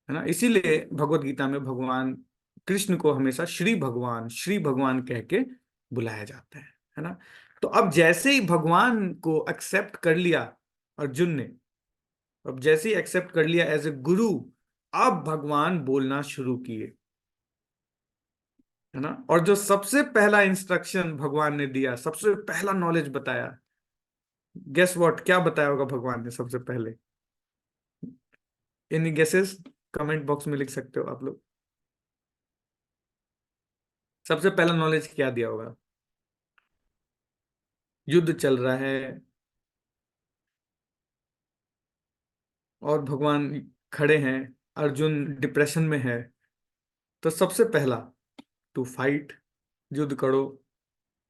है ना। इसीलिए भगवत गीता में भगवान कृष्ण को हमेशा श्री भगवान कह के बुलाया जाता है ना। तो अब जैसे ही भगवान को एक्सेप्ट कर लिया अर्जुन ने, अब जैसे ही एक्सेप्ट कर लिया एज ए गुरु, अब भगवान बोलना शुरू किए, है ना। और जो सबसे पहला इंस्ट्रक्शन भगवान ने दिया, सबसे पहला नॉलेज बताया, गेस व्हाट, क्या बताया होगा भगवान ने सबसे पहले? Any guesses? कमेंट बॉक्स में लिख सकते हो आप लोग। सबसे पहला नॉलेज क्या दिया होगा? युद्ध चल रहा है और भगवान खड़े हैं, अर्जुन डिप्रेशन में है, तो सबसे पहला टू फाइट, युद्ध करो।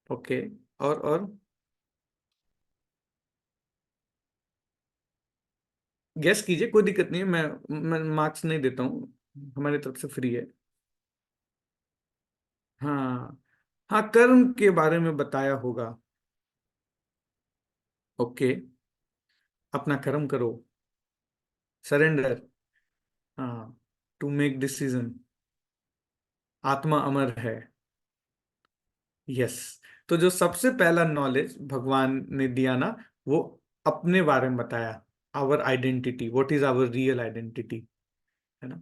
ओके। और गेस कीजिए, कोई दिक्कत नहीं है, मैं मार्क्स नहीं देता हूँ, हमारी तरफ से फ्री है। हाँ, हाँ, कर्म के बारे में बताया होगा। ओके, अपना कर्म करो, सरेंडर, हाँ, टू मेक डिसीजन, आत्मा अमर है। यस। तो जो सबसे पहला नॉलेज भगवान ने दिया ना, वो अपने बारे में बताया, our identity, what is our real identity, है ना।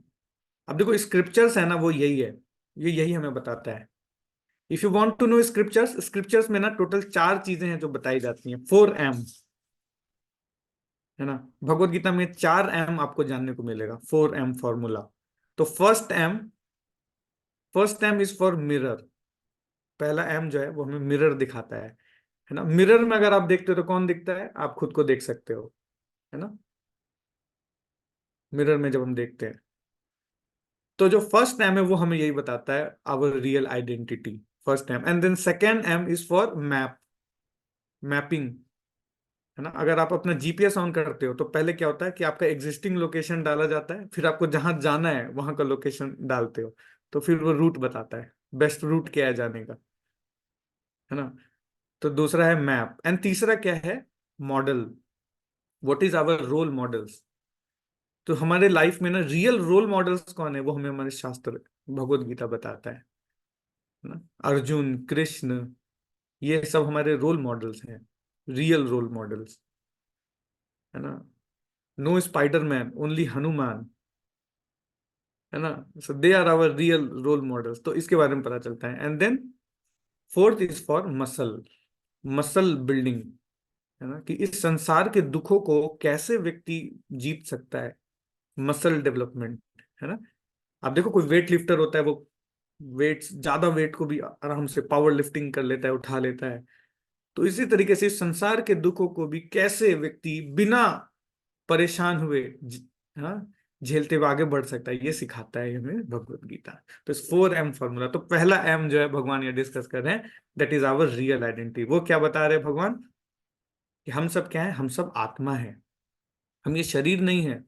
अब देखो स्क्रिप्चर्स है ना, वो यही है, ये यही हमें बताता है। If you want to know scriptures, scriptures में ना टोटल 4 चीजें हैं जो बताई जाती हैं, 4 M, है ना। भगवत गीता में 4 M आपको जानने को मिलेगा, 4 M फॉर्मूला। तो first M is for mirror. पहला M जो है वो हमें मिरर दिखाता है ना। मिरर में अगर आप देखते हो तो कौन दिखता है, आप खुद को देख सकते हो, है ना। मिरर में जब हम देखते हैं, तो जो फर्स्ट M है वो हमें यही बताता है, our real identity, first M। And then second M is for map, mapping, है ना। अगर आप अपना जीपीएस ऑन करते हो तो पहले क्या होता है कि आपका एग्जिस्टिंग लोकेशन डाला जाता है, फिर आपको जहां जाना है वहां का लोकेशन डालते हो, तो फिर वो रूट बताता है, बेस्ट रूट क्या है जाने का, है ना। तो दूसरा है मैप, एंड तीसरा क्या है, model, what is our role models. तो हमारे लाइफ में ना रियल रोल मॉडल्स कौन है, वो हमें हमारे शास्त्र, भगवत गीता बताता है ना। अर्जुन, कृष्ण, ये सब हमारे रोल मॉडल्स हैं, रियल रोल मॉडल्स, है ना। नो स्पाइडरमैन, ओनली हनुमान, है ना। So they are our real role models, तो इसके बारे में पता चलता है। And then fourth is for muscle, muscle building, है ना, कि इस संसार के दुखों को कैसे व्यक्ति जीत सकता है, मसल डेवलपमेंट, है ना। आप देखो कोई वेट लिफ्टर होता है, वो ज्यादा वेट को भी आराम से पावर लिफ्टिंग कर लेता है, उठा लेता है। तो इसी तरीके से इस संसार के दुखों को भी कैसे व्यक्ति बिना परेशान हुए हाँ, झेलते हुए आगे बढ़ सकता है, ये सिखाता है हमें भगवत गीता। तो इस 4M फॉर्मूला, तो पहला M जो है भगवान ये डिस्कस कर रहे हैं, that is our real identity. वो क्या बता रहे हैं भगवान, कि हम सब क्या है, हम सब आत्मा है, हम ये शरीर नहीं है।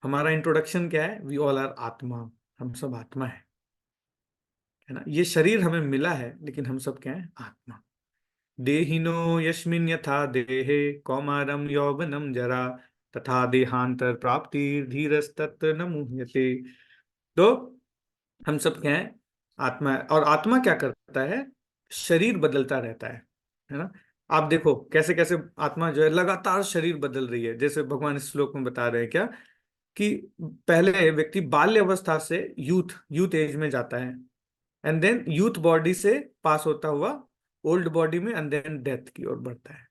हमारा इंट्रोडक्शन क्या है, वी ऑल आर आत्मा, हम सब आत्मा है ना। ये शरीर हमें मिला है, लेकिन हम सब क्या है, आत्मा। देहिनो यस्मिन् यथा देहे कौमारम यौवनम जरा तथा देहांतर प्राप्ति धीरस्तत्र न मुह्यते। तो हम सब क्या है, आत्मा है, और आत्मा क्या करता है, शरीर बदलता रहता है ना। आप देखो कैसे कैसे आत्मा जो है लगातार शरीर बदल रही है, जैसे भगवान इस श्लोक में बता रहे हैं क्या, कि पहले व्यक्ति बाल्य अवस्था से यूथ यूथ एज में जाता है, एंड देन यूथ बॉडी से पास होता हुआ ओल्ड बॉडी में, एंड देन डेथ की ओर बढ़ता है।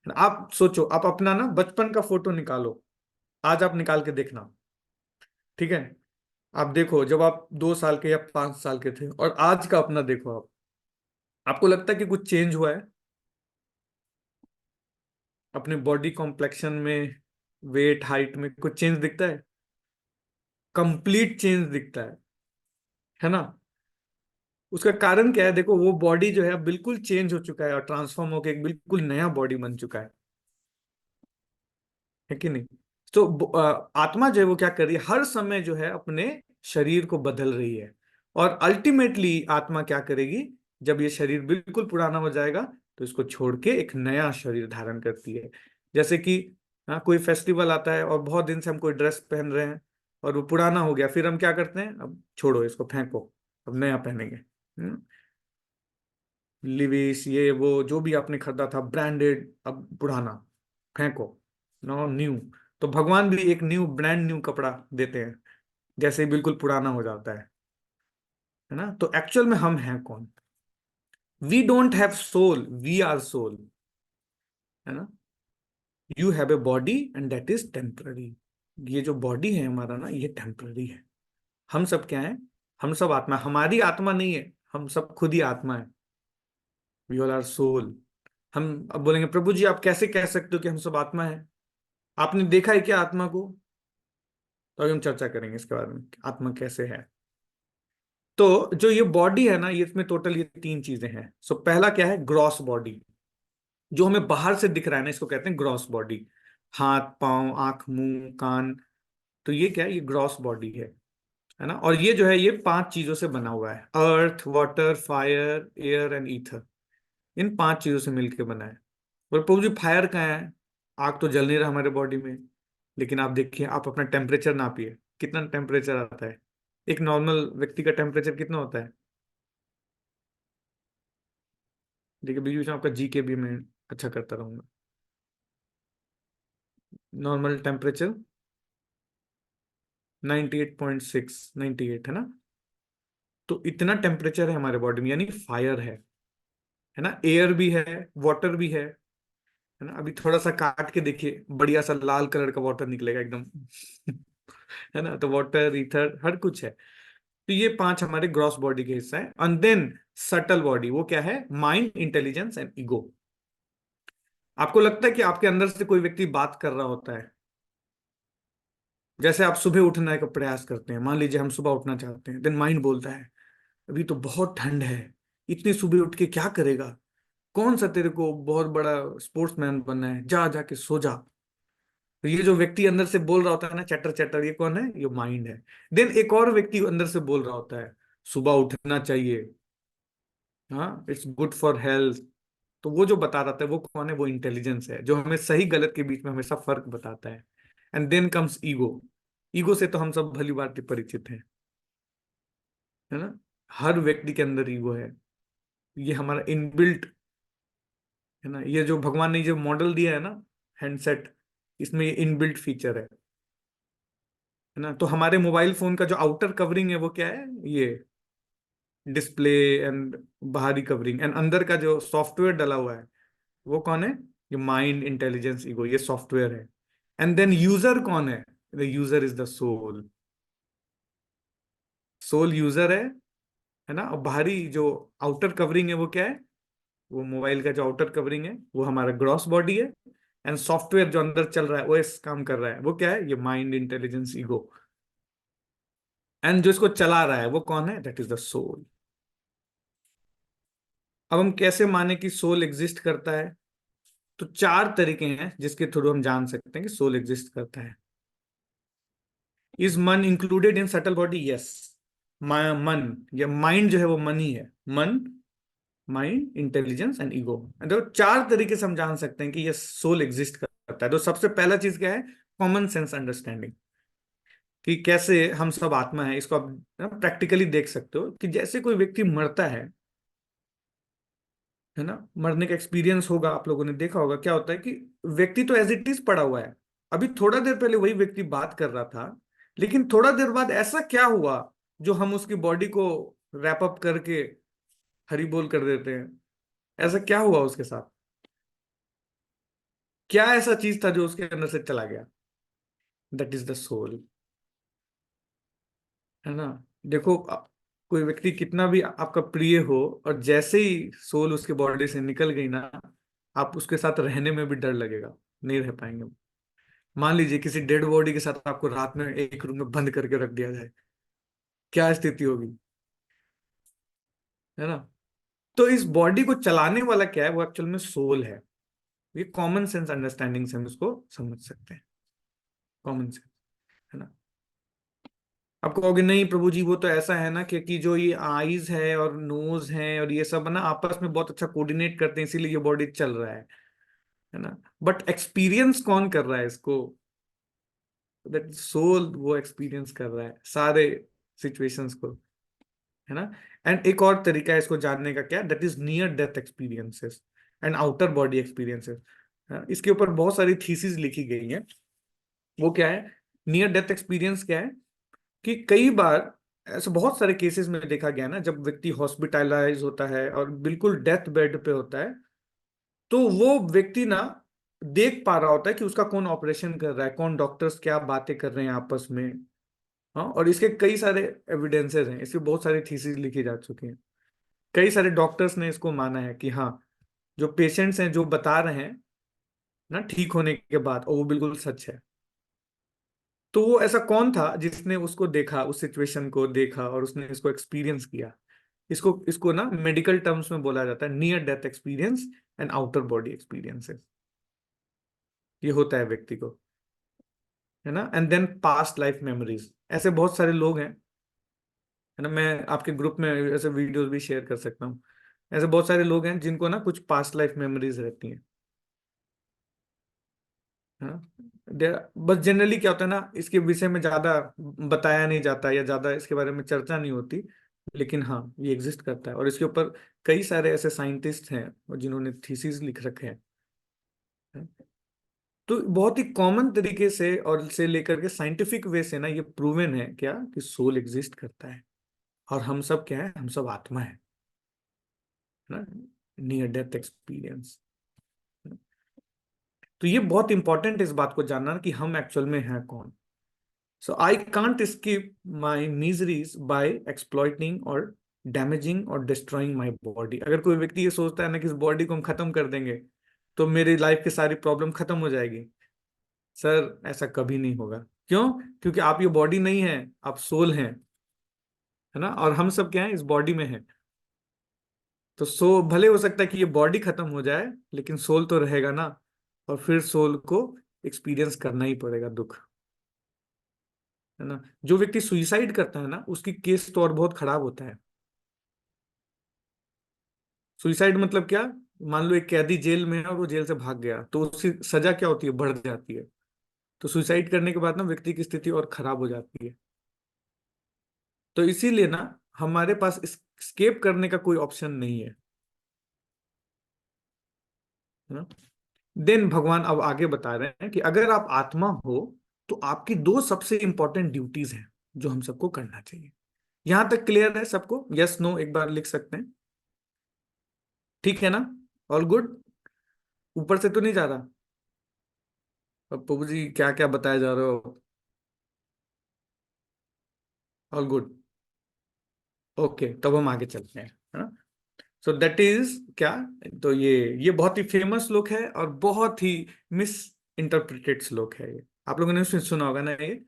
आप सोचो, आप अपना ना बचपन का फोटो निकालो, आज आप निकाल के देखना, ठीक है। आप देखो जब आप 2 साल के या 5 साल के थे, और आज का अपना देखो आप, आपको लगता है कि कुछ चेंज हुआ है अपने बॉडी कॉम्प्लेक्शन में, वेट हाइट में कुछ चेंज दिखता है, कंप्लीट चेंज दिखता है ना। उसका कारण क्या है, देखो वो बॉडी जो है बिल्कुल चेंज हो चुका है और ट्रांसफॉर्म होकर एक बिल्कुल नया बॉडी बन चुका है कि नहीं। तो आत्मा जो है वो क्या कर रही है, हर समय जो है अपने शरीर को बदल रही है, और अल्टीमेटली आत्मा क्या करेगी, जब ये शरीर बिल्कुल पुराना हो जाएगा तो इसको छोड़ के एक नया शरीर धारण करती है। जैसे कि कोई फेस्टिवल आता है और बहुत दिन से हम कोई ड्रेस पहन रहे हैं और वो पुराना हो गया, फिर हम क्या करते हैं, अब छोड़ो इसको, फेंको, अब नया पहनेंगे। लिविस, ये वो जो भी आपने खरीदा था ब्रांडेड, अब पुराना, फेंको, नो न्यू। तो भगवान भी एक न्यू, ब्रांड न्यू कपड़ा देते हैं, जैसे ही बिल्कुल पुराना हो जाता है ना। तो एक्चुअल में हम हैं कौन, we don't have soul, we are soul, है ना। You have a body and that is temporary. ये जो बॉडी है हमारा ना, ये टेम्पररी है। हम सब क्या है, हम सब आत्मा, हमारी आत्मा नहीं है, हम सब खुद ही आत्मा है, वी ऑल आर सोल। हम अब बोलेंगे प्रभु जी आप कैसे कह सकते हो कि हम सब आत्मा है, आपने देखा है क्या आत्मा को। तो अभी हम चर्चा करेंगे इसके बारे में कि आत्मा कैसे है। तो जो ये बॉडी है ना, ये इसमें टोटल ये 3 चीजें हैं। पहला क्या है, ग्रॉस बॉडी, जो हमें बाहर से दिख रहा है ना, इसको कहते हैं ग्रॉस बॉडी। हाथ पांव आंख मुंह कान। तो ये क्या है, ये ग्रॉस बॉडी है ना। और ये जो है ये 5 चीजों से बना हुआ है, earth water fire air and ether. इन 5 चीजों से मिलकर बना है। और प्रभु जी फायर कहाँ है? आग तो जल नहीं रहा हमारे बॉडी में। लेकिन आप देखिए, आप अपना टेम्परेचर नापिए, कितना टेम्परेचर आता है। एक नॉर्मल व्यक्ति का टेम्परेचर कितना होता है? देखिए बीच बीच में आपका जी के भी मैं अच्छा करता रहूंगा। नॉर्मल टेम्परेचर 98.6, 98 है ना। तो इतना टेम्परेचर है हमारे बॉडी में, यानी फायर है ना। एयर भी है, वाटर भी है ना। अभी थोड़ा सा काट के देखिए, बढ़िया सा लाल कलर का वाटर निकलेगा एकदम है ना। तो वाटर ईथर हर कुछ है। तो ये 5 हमारे ग्रॉस बॉडी के हिस्सा है। एंड देन सटल बॉडी, वो क्या है? Mind intelligence and ego. आपको लगता है कि आपके अंदर से कोई व्यक्ति बात कर रहा होता है? जैसे आप सुबह उठने का प्रयास करते हैं, मान लीजिए हम सुबह उठना चाहते हैं, देन माइंड बोलता है अभी तो बहुत ठंड है, इतनी सुबह उठ के क्या करेगा, कौन सा तेरे को बहुत बड़ा स्पोर्ट्समैन बनना है, जा जाके सो जा। तो ये जो व्यक्ति अंदर से बोल रहा होता है ना, चटर चटर, ये कौन है? ये माइंड है। देन एक और व्यक्ति अंदर से बोल रहा होता है सुबह उठना चाहिए, हाँ इट्स गुड फॉर हेल्थ। तो वो जो बता रहा था वो कौन है? वो इंटेलिजेंस है, जो हमें सही गलत के बीच में हमेशा फर्क बताता है। And then comes ego. Ego से तो हम सब भली भांति परिचित हैं, है ना। हर व्यक्ति के अंदर ईगो है, ये हमारा इनबिल्ट है ना। ये जो भगवान ने जो मॉडल दिया है ना, हैंडसेट, इसमें ये इनबिल्ट फीचर है ना। तो हमारे मोबाइल फोन का जो आउटर कवरिंग है वो क्या है? ये डिस्प्ले एंड बाहरी कवरिंग, एंड अंदर का जो सॉफ्टवेयर डला हुआ है वो कौन है? ये माइंड इंटेलिजेंस ईगो, ये सॉफ्टवेयर है। एंड देन यूजर कौन है? The user is the soul. Soul user है ना। और बाहरी जो आउटर कवरिंग है वो क्या है? वो मोबाइल का जो आउटर कवरिंग है वो हमारा ग्रॉस बॉडी है। एंड सॉफ्टवेयर जो अंदर चल रहा है, ओएस काम कर रहा है, वो क्या है? ये माइंड इंटेलिजेंस ईगो। एंड जो इसको चला रहा है वो कौन है? That is the soul. अब हम कैसे माने कि सोल एग्जिस्ट करता है? तो 4 तरीके हैं जिसके थ्रू हम जान सकते हैं कि सोल एग्जिस्ट करता है। इज मन included in subtle body? Yes. मन या माइंड जो है वो मन ही है। मन, माइंड, इंटेलिजेंस एंड ईगो। तो 4 तरीके से हम जान सकते हैं कि ये सोल एग्जिस्ट करता है। तो सबसे पहला चीज क्या है? कॉमन सेंस अंडरस्टैंडिंग, कि कैसे हम सब आत्मा है। इसको आप प्रैक्टिकली देख सकते हो कि जैसे कोई व्यक्ति मरता है ना, मरने का एक्सपीरियंस होगा, आप लोगों ने देखा होगा। क्या होता है कि व्यक्ति तो एज इट इज पड़ा हुआ है, अभी थोड़ा देर पहले वही व्यक्ति बात कर रहा था, लेकिन थोड़ा देर बाद ऐसा क्या हुआ जो हम उसकी बॉडी को रैप अप करके हरी बोल कर देते हैं? ऐसा क्या हुआ उसके साथ? क्या ऐसा चीज था जो उसके अंदर से चला गया? दैट इज द सोल, है ना। देखो कोई व्यक्ति कितना भी आपका प्रिय हो, और जैसे ही सोल उसके बॉडी से निकल गई ना, आप उसके साथ रहने में भी डर लगेगा, नहीं रह पाएंगे। मान लीजिए किसी डेड बॉडी के साथ आपको रात में एक रूम में बंद करके रख दिया जाए, क्या स्थिति होगी, है ना। तो इस बॉडी को चलाने वाला क्या है? वो एक्चुअल में सोल है। ये कॉमन सेंस अंडरस्टैंडिंग से हम इसको समझ सकते हैं, कॉमन सेंस, है ना। आप कहोगे नहीं प्रभु जी, वो तो ऐसा है ना कि जो ये आईज है और नोज है और ये सब है ना, आपस में बहुत अच्छा कोऑर्डिनेट करते हैं, इसीलिए ये बॉडी चल रहा है ना। बट एक्सपीरियंस कौन कर रहा है इसको? दैट सोल, वो एक्सपीरियंस कर रहा है सारे सिचुएशंस को, है ना। एंड एक और तरीका है इसको जानने का, क्या? That is near death experiences and outer body experiences. इसके ऊपर बहुत सारी थीसिस लिखी गई हैं। वो क्या है? नियर डेथ एक्सपीरियंस क्या है कि कई बार ऐसे बहुत सारे केसेस में देखा गया ना, जब व्यक्ति हॉस्पिटलाइज होता है और बिल्कुल डेथ बेड पे होता है, तो वो व्यक्ति ना देख पा रहा होता है कि उसका कौन ऑपरेशन कर रहा है, कौन डॉक्टर्स क्या बातें कर रहे हैं आपस में। हाँ, और इसके कई सारे एविडेंसेस हैं, इसकी बहुत सारी थीसिस लिखी जा चुकी हैं। कई सारे डॉक्टर्स ने इसको माना है कि हाँ, जो पेशेंट्स हैं जो बता रहे हैं ना ठीक होने के बाद, और वो बिल्कुल सच है। तो वो ऐसा कौन था जिसने उसको देखा, उस सिचुएशन को देखा और उसने इसको एक्सपीरियंस किया? इसको इसको ना मेडिकल टर्म्स में बोला जाता है near death experience and outer body experiences. ये होता है व्यक्ति को, है ना। And then past life memories, ऐसे बहुत सारे लोग हैं, है ना। मैं आपके ग्रुप में ऐसे वीडियोस भी शेयर कर सकता हूँ। ऐसे बहुत सारे लोग हैं जिनको ना कुछ पास्ट लाइफ मेमोरीज रहती हैं, है ना। बस जनरली क्या होता है ना, इसके विषय में ज्यादा बताया नहीं जाता या ज्यादा इसके बारे में चर्चा नहीं होती, लेकिन हाँ ये एग्जिस्ट करता है। और इसके ऊपर कई सारे ऐसे साइंटिस्ट हैं और जिन्होंने थीसिस लिख रखे हैं। तो बहुत ही कॉमन तरीके से और से लेकर के साइंटिफिक वे से ना ये प्रूवन है क्या, कि सोल एग्जिस्ट करता है। और हम सब क्या है, हम सब आत्मा है ना, नियर डेथ एक्सपीरियंस। तो ये बहुत इंपॉर्टेंट है इस बात को जानना कि हम एक्चुअल में हैं कौन। So I can't skip my miseries by exploiting और डैमेजिंग और डिस्ट्रॉइंग माई बॉडी। अगर कोई व्यक्ति ये सोचता है ना कि इस बॉडी को हम खत्म कर देंगे तो मेरी लाइफ की सारी प्रॉब्लम खत्म हो जाएगी, सर ऐसा कभी नहीं होगा। क्यों? क्योंकि आप ये बॉडी नहीं है, आप सोल हैं, है ना। और हम सब क्या है, इस बॉडी में है। तो भले हो सकता है कि ये बॉडी खत्म हो जाए, लेकिन सोल तो रहेगा ना। और फिर सोल को एक्सपीरियंस करना ही पड़ेगा दुख, है ना। जो व्यक्ति सुइसाइड करता है ना, उसकी केस तो और बहुत खराब होता है। सुइसाइड मतलब क्या? मान लो एक कैदी जेल में है और वो जेल से भाग गया, तो उसकी सजा क्या होती है, बढ़ जाती है। तो सुइसाइड करने के बाद ना व्यक्ति की स्थिति और खराब हो जाती है। तो इसीलिए ना हमारे पास स्केप करने का कोई ऑप्शन नहीं है, है ना। देन भगवान अब आगे बता रहे हैं कि अगर आप आत्मा हो तो आपकी दो सबसे इंपॉर्टेंट ड्यूटीज हैं जो हम सबको करना चाहिए। यहां तक क्लियर है सबको? यस नो एक बार लिख सकते हैं, ठीक है ना। All good? ऊपर से तो नहीं जा रहा? अब प्रभु जी क्या क्या बताया जा रहे हो? All good? ओके, तब हम आगे चलते हैं, है ना। सो दैट इज क्या, तो ये बहुत ही फेमस श्लोक है और बहुत ही मिस इंटरप्रिटेड श्लोक है ये। आप लोगों ने सुना होगा ना ये,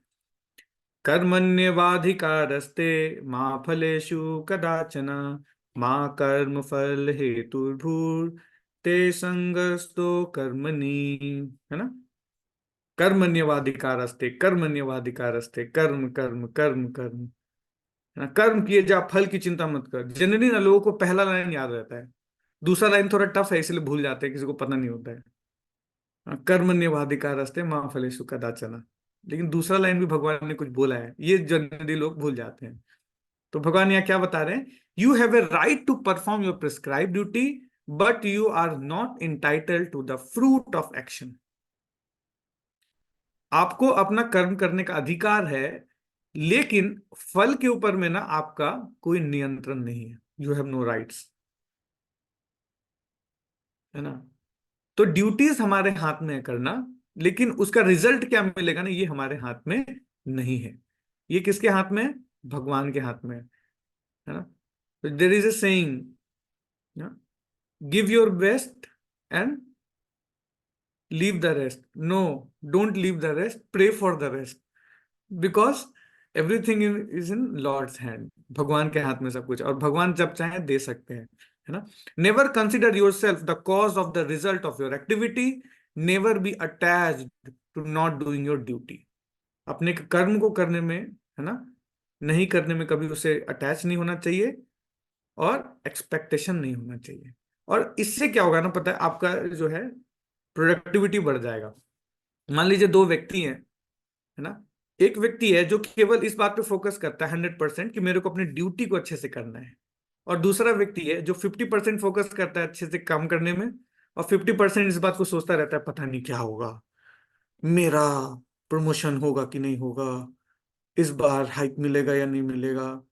कर्मण्यवाधिकारस्ते माँ फलेषु कदाचन माँ कर्म फल हेतुर्भूर ते संगस्तो कर्मणि, है ना। कर्मण्यवाधिकारस्ते, कर्मण्यवाधिकारस्ते, कर्म कर्म कर्म कर्म, है ना। कर्म किए जा, फल की चिंता मत कर। जनरली ना लोगों को पहला लाइन याद रहता है, दूसरा लाइन थोड़ा टफ है इसलिए भूल जाते हैं, किसी को पता नहीं होता है। कर्मण्यवाधिकारस्ते माँ फलेषु कदाचन, लेकिन दूसरा लाइन भी भगवान ने कुछ बोला है, ये जनरली लोग भूल जाते हैं। तो भगवान यहाँ क्या बता रहे हैं, you have a right to perform your prescribe duty but you are not entitled to the fruit of action. आपको अपना कर्म करने का अधिकार है, लेकिन फल के ऊपर में ना आपका कोई नियंत्रण नहीं है। यू हैव नो राइट्स, है ना। तो ड्यूटीज हमारे हाथ में है करना, लेकिन उसका रिजल्ट क्या मिलेगा ना, ये हमारे हाथ में नहीं है। ये किसके हाथ में है? भगवान के हाथ में है ना। तो there is a saying, give your best and leave the rest. No, don't leave the rest, pray for the rest, because everything is in lord's hand. भगवान के हाथ में सब कुछ, और भगवान जब चाहे दे सकते हैं, है ना। Never consider your self the cause of the result of your activity, never be attached to not doing your duty. अपने कर्म को करने में, है ना, नहीं करने में कभी उसे अटैच नहीं होना चाहिए और एक्सपेक्टेशन नहीं होना चाहिए। और इससे क्या होगा ना, पता है, आपका जो है प्रोडक्टिविटी बढ़ जाएगा। मान लीजिए दो व्यक्ति हैं, है ना। एक व्यक्ति है जो केवल इस बात पे फोकस करता है 100% कि मेरे को अपनी ड्यूटी को अच्छे से करना है, और दूसरा व्यक्ति है जो 50% फोकस करता है अच्छे से काम करने में, और 50% इस बात को सोचता रहता है पता नहीं क्या होगा, मेरा प्रमोशन होगा कि नहीं होगा, इस बार हाइक मिलेगा या नहीं मिलेगा,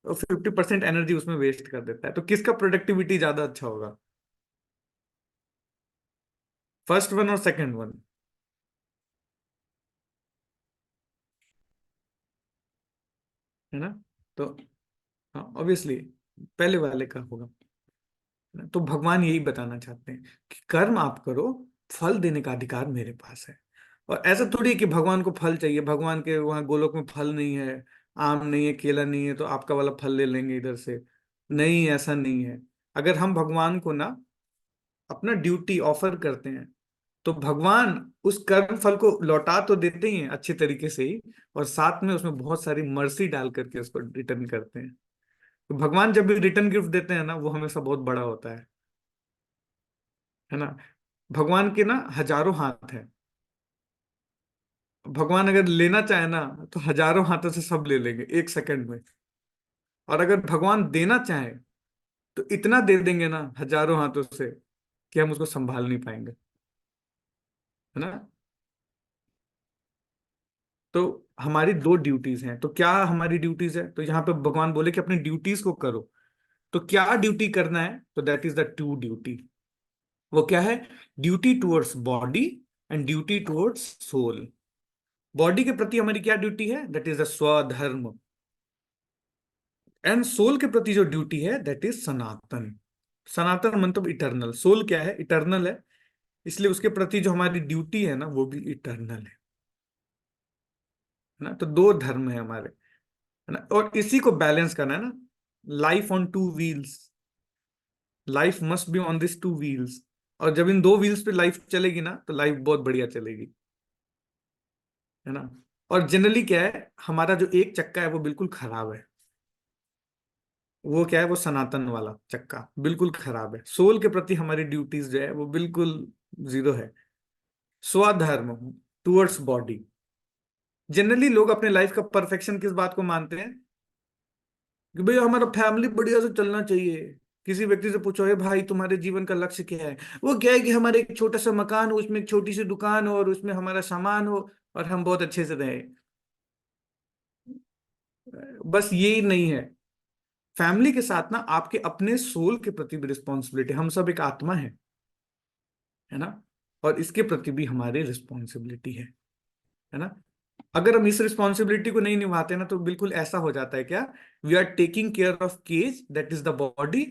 और 50% एनर्जी उसमें वेस्ट कर देता है। तो किसका प्रोडक्टिविटी ज्यादा अच्छा होगा, फर्स्ट वन और सेकंड वन? है ना। तो हाँ ऑब्वियसली पहले वाले का होगा। तो भगवान यही बताना चाहते हैं कि कर्म आप करो, फल देने का अधिकार मेरे पास है। और ऐसा थोड़ी है कि भगवान को फल चाहिए, भगवान के वहां गोलोक में फल नहीं है, आम नहीं है, केला नहीं है, तो आपका वाला फल ले लेंगे इधर से। नहीं, ऐसा नहीं है। अगर हम भगवान को ना अपना ड्यूटी ऑफर करते हैं, तो भगवान उस कर्म फल को लौटा तो देते ही हैं अच्छे तरीके से ही, और साथ में उसमें बहुत सारी मर्सी डाल करके उसको रिटर्न करते हैं। तो भगवान जब भी रिटर्न गिफ्ट देते हैं ना, वो हमेशा बहुत बड़ा होता है ना। भगवान के ना हजारों हाथ हैं। भगवान अगर लेना चाहे ना, तो हजारों हाथों से सब ले लेंगे एक सेकंड में। और अगर भगवान देना चाहे, तो इतना दे देंगे ना हजारों हाथों से, कि हम उसको संभाल नहीं पाएंगे, है ना। तो हमारी दो ड्यूटीज हैं। तो क्या हमारी ड्यूटीज है? तो यहाँ पे भगवान बोले कि अपनी ड्यूटीज को करो। तो क्या ड्यूटी करना है? तो that is the true duty. वो क्या है? Duty towards body and duty towards soul. Body के प्रति हमारी क्या ड्यूटी है? That is the swadharma. And soul के प्रति जो ड्यूटी है, दैट इज सनातन। सनातन मतलब इटर्नल। सोल क्या है? इटर्नल है। इसलिए उसके प्रति जो हमारी ड्यूटी है ना, वो भी इटर्नल है ना। तो दो धर्म है हमारे, है ना। और इसी को बैलेंस करना है ना। Life on two wheels. Life must be on this two wheels. और जब इन दो व्हील्स पे लाइफ चलेगी ना, तो लाइफ बहुत बढ़िया चलेगी, है ना। और जनरली क्या है, हमारा जो एक चक्का है वो बिल्कुल खराब है। वो क्या है? वो सनातन वाला चक्का बिल्कुल खराब है। सोल के प्रति हमारी ड्यूटीज जो है वो बिल्कुल जीरो है। स्वधर्म टुवर्ड्स बॉडी। जनरली लोग अपने लाइफ का परफेक्शन किस बात को मानते हैं? कि भाई हमारा फैमिली बढ़िया से चलना चाहिए। किसी व्यक्ति से पूछो, हे भाई तुम्हारे जीवन का लक्ष्य क्या है? वो क्या है कि हमारे एक छोटा सा मकान हो, उसमें एक छोटी सी दुकान हो, और उसमें हमारा सामान हो, और हम बहुत अच्छे से रहे। बस यही नहीं है। फैमिली के साथ ना आपके अपने सोल के प्रति भी रिस्पॉन्सिबिलिटी। हम सब एक आत्मा है ना। और इसके प्रति भी हमारी रिस्पॉन्सिबिलिटी है ना। अगर हम इस रिस्पॉन्सिबिलिटी को नहीं निभाते ना, तो बिल्कुल ऐसा हो जाता है क्या, we are taking care of cage that is the body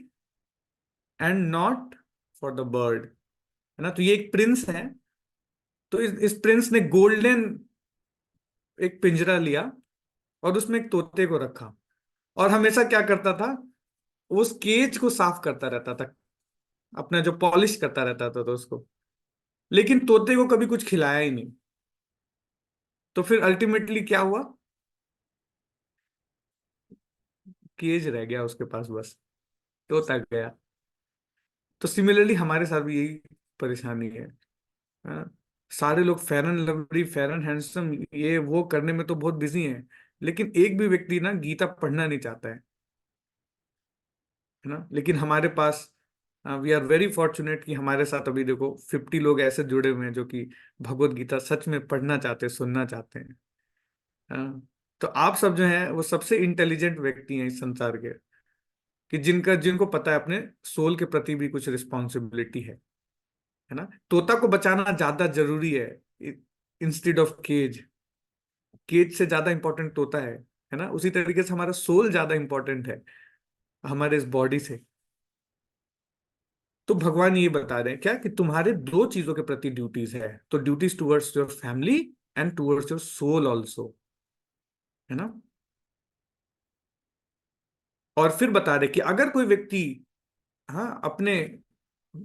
and not for the bird, है ना। तो ये एक प्रिंस है। तो इस प्रिंस ने गोल्डन एक पिंजरा लिया, और उसमें एक तोते को रखा, और हमेशा क्या करता था, उस केज को साफ करता रहता था, अपना जो पॉलिश करता रहता था तो उसको। लेकिन तोते को कभी कुछ खिलाया ही नहीं। तो फिर अल्टीमेटली क्या हुआ? केज रह गया उसके पास, बस तोता गया। तो सिमिलरली हमारे साथ भी यही परेशानी है। हाँ? सारे लोग fair and lovely, fair and handsome, ये वो करने में तो बहुत बिजी हैं, लेकिन एक भी व्यक्ति ना गीता पढ़ना नहीं चाहता है ना। लेकिन हमारे पास, वी आर वेरी फॉर्चुनेट कि हमारे साथ अभी देखो 50 लोग ऐसे जुड़े हुए हैं जो कि भगवत गीता सच में पढ़ना चाहते हैं, सुनना चाहते हैं। हाँ? तो आप सब जो हैं वो सबसे इंटेलिजेंट व्यक्ति हैं इस संसार के, कि जिनको पता है अपने सोल के प्रति भी कुछ रिस्पॉन्सिबिलिटी है ना। तोता को बचाना ज्यादा जरूरी है इंस्टेड ऑफ केज। केज से ज्यादा इंपॉर्टेंट तोता है ना। उसी तरीके से हमारा सोल ज्यादा इंपॉर्टेंट है हमारे इस बॉडी से। तो भगवान ये बता रहे हैं क्या, कि तुम्हारे दो चीजों के प्रति ड्यूटीज है। तो duties towards your family and towards your soul also, है ना। और फिर बता रहे कि अगर कोई व्यक्ति, हाँ, अपने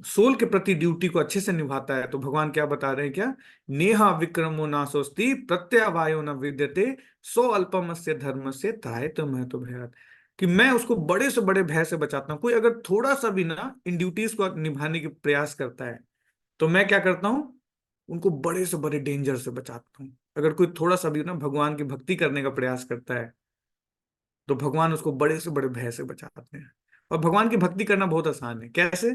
सोल के प्रति ड्यूटी को अच्छे से निभाता है, तो भगवान क्या बता रहे हैं क्या, नेहा विक्रमो नासोस्ति प्रत्यवायो न विद्यते सो अल्पमस्य धर्मस्य त्रायते महतो भयात्। कि मैं उसको बड़े से बड़े भय से बचाता हूँ। कोई अगर थोड़ा सा भी ना इन ड्यूटीज को निभाने की प्रयास करता है, तो मैं क्या करता हूँ, उनको बड़े से बड़े डेंजर से बचाता हूँ। अगर कोई थोड़ा सा भी ना भगवान की भक्ति करने का प्रयास करता है, तो भगवान उसको बड़े से बड़े भय से बचाते हैं। और भगवान की भक्ति करना बहुत आसान है। कैसे?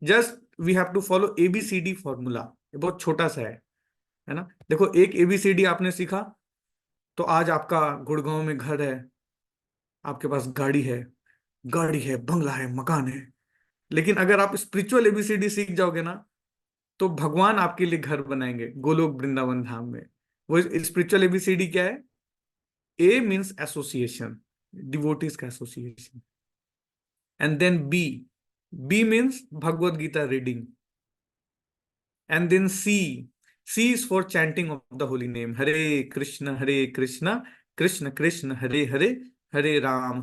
Just we have to follow A B C D formula. ये बहुत छोटा सा है ना। देखो, एक एबीसीडी आपने सीखा, तो आज आपका गुड़गांव में घर है, आपके पास गाड़ी है, बंगला है, मकान है। लेकिन अगर आप स्पिरिचुअल एबीसीडी सीख जाओगे ना, तो भगवान आपके लिए घर बनाएंगे गोलोक वृंदावन धाम में। वो स्पिरिचुअल एबीसीडी क्या है? ए मीन्स एसोसिएशन, डिवोटीज का association. And then B means Bhagavad Gita reading. And then C is for chanting of the holy name, Hare Krishna Krishna Krishna Hare Hare, Hare Ram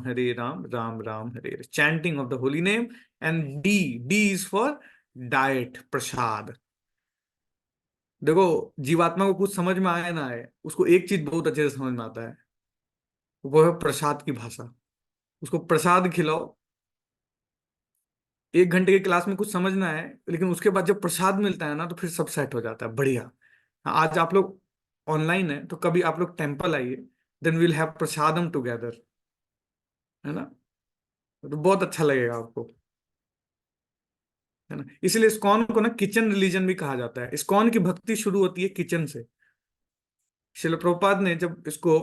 Ram Ram Hare Hare, chanting of the holy name. And D is for diet, prasad. देखो, जीवात्मा को कुछ समझ में आए ना आए, उसको एक चीज बहुत अच्छे से समझ में आता है, वो है प्रसाद की भाषा। उसको प्रसाद खिलाओ, 1 घंटे की क्लास में कुछ समझ ना आए, लेकिन उसके बाद जब प्रसाद मिलता है ना तो फिर सब सेट हो जाता है, बढ़िया। आज आप लोग ऑनलाइन है तो कभी आप लोग टेम्पल आइए, then will have prasadam together, है ना? तो बहुत अच्छा लगेगा आपको, है ना? इसलिए इस्कॉन को ना किचन रिलीजन भी कहा जाता है। इस्कॉन की भक्ति शुरू होती है किचन से। शिल प्रभुपाद ने जब इसको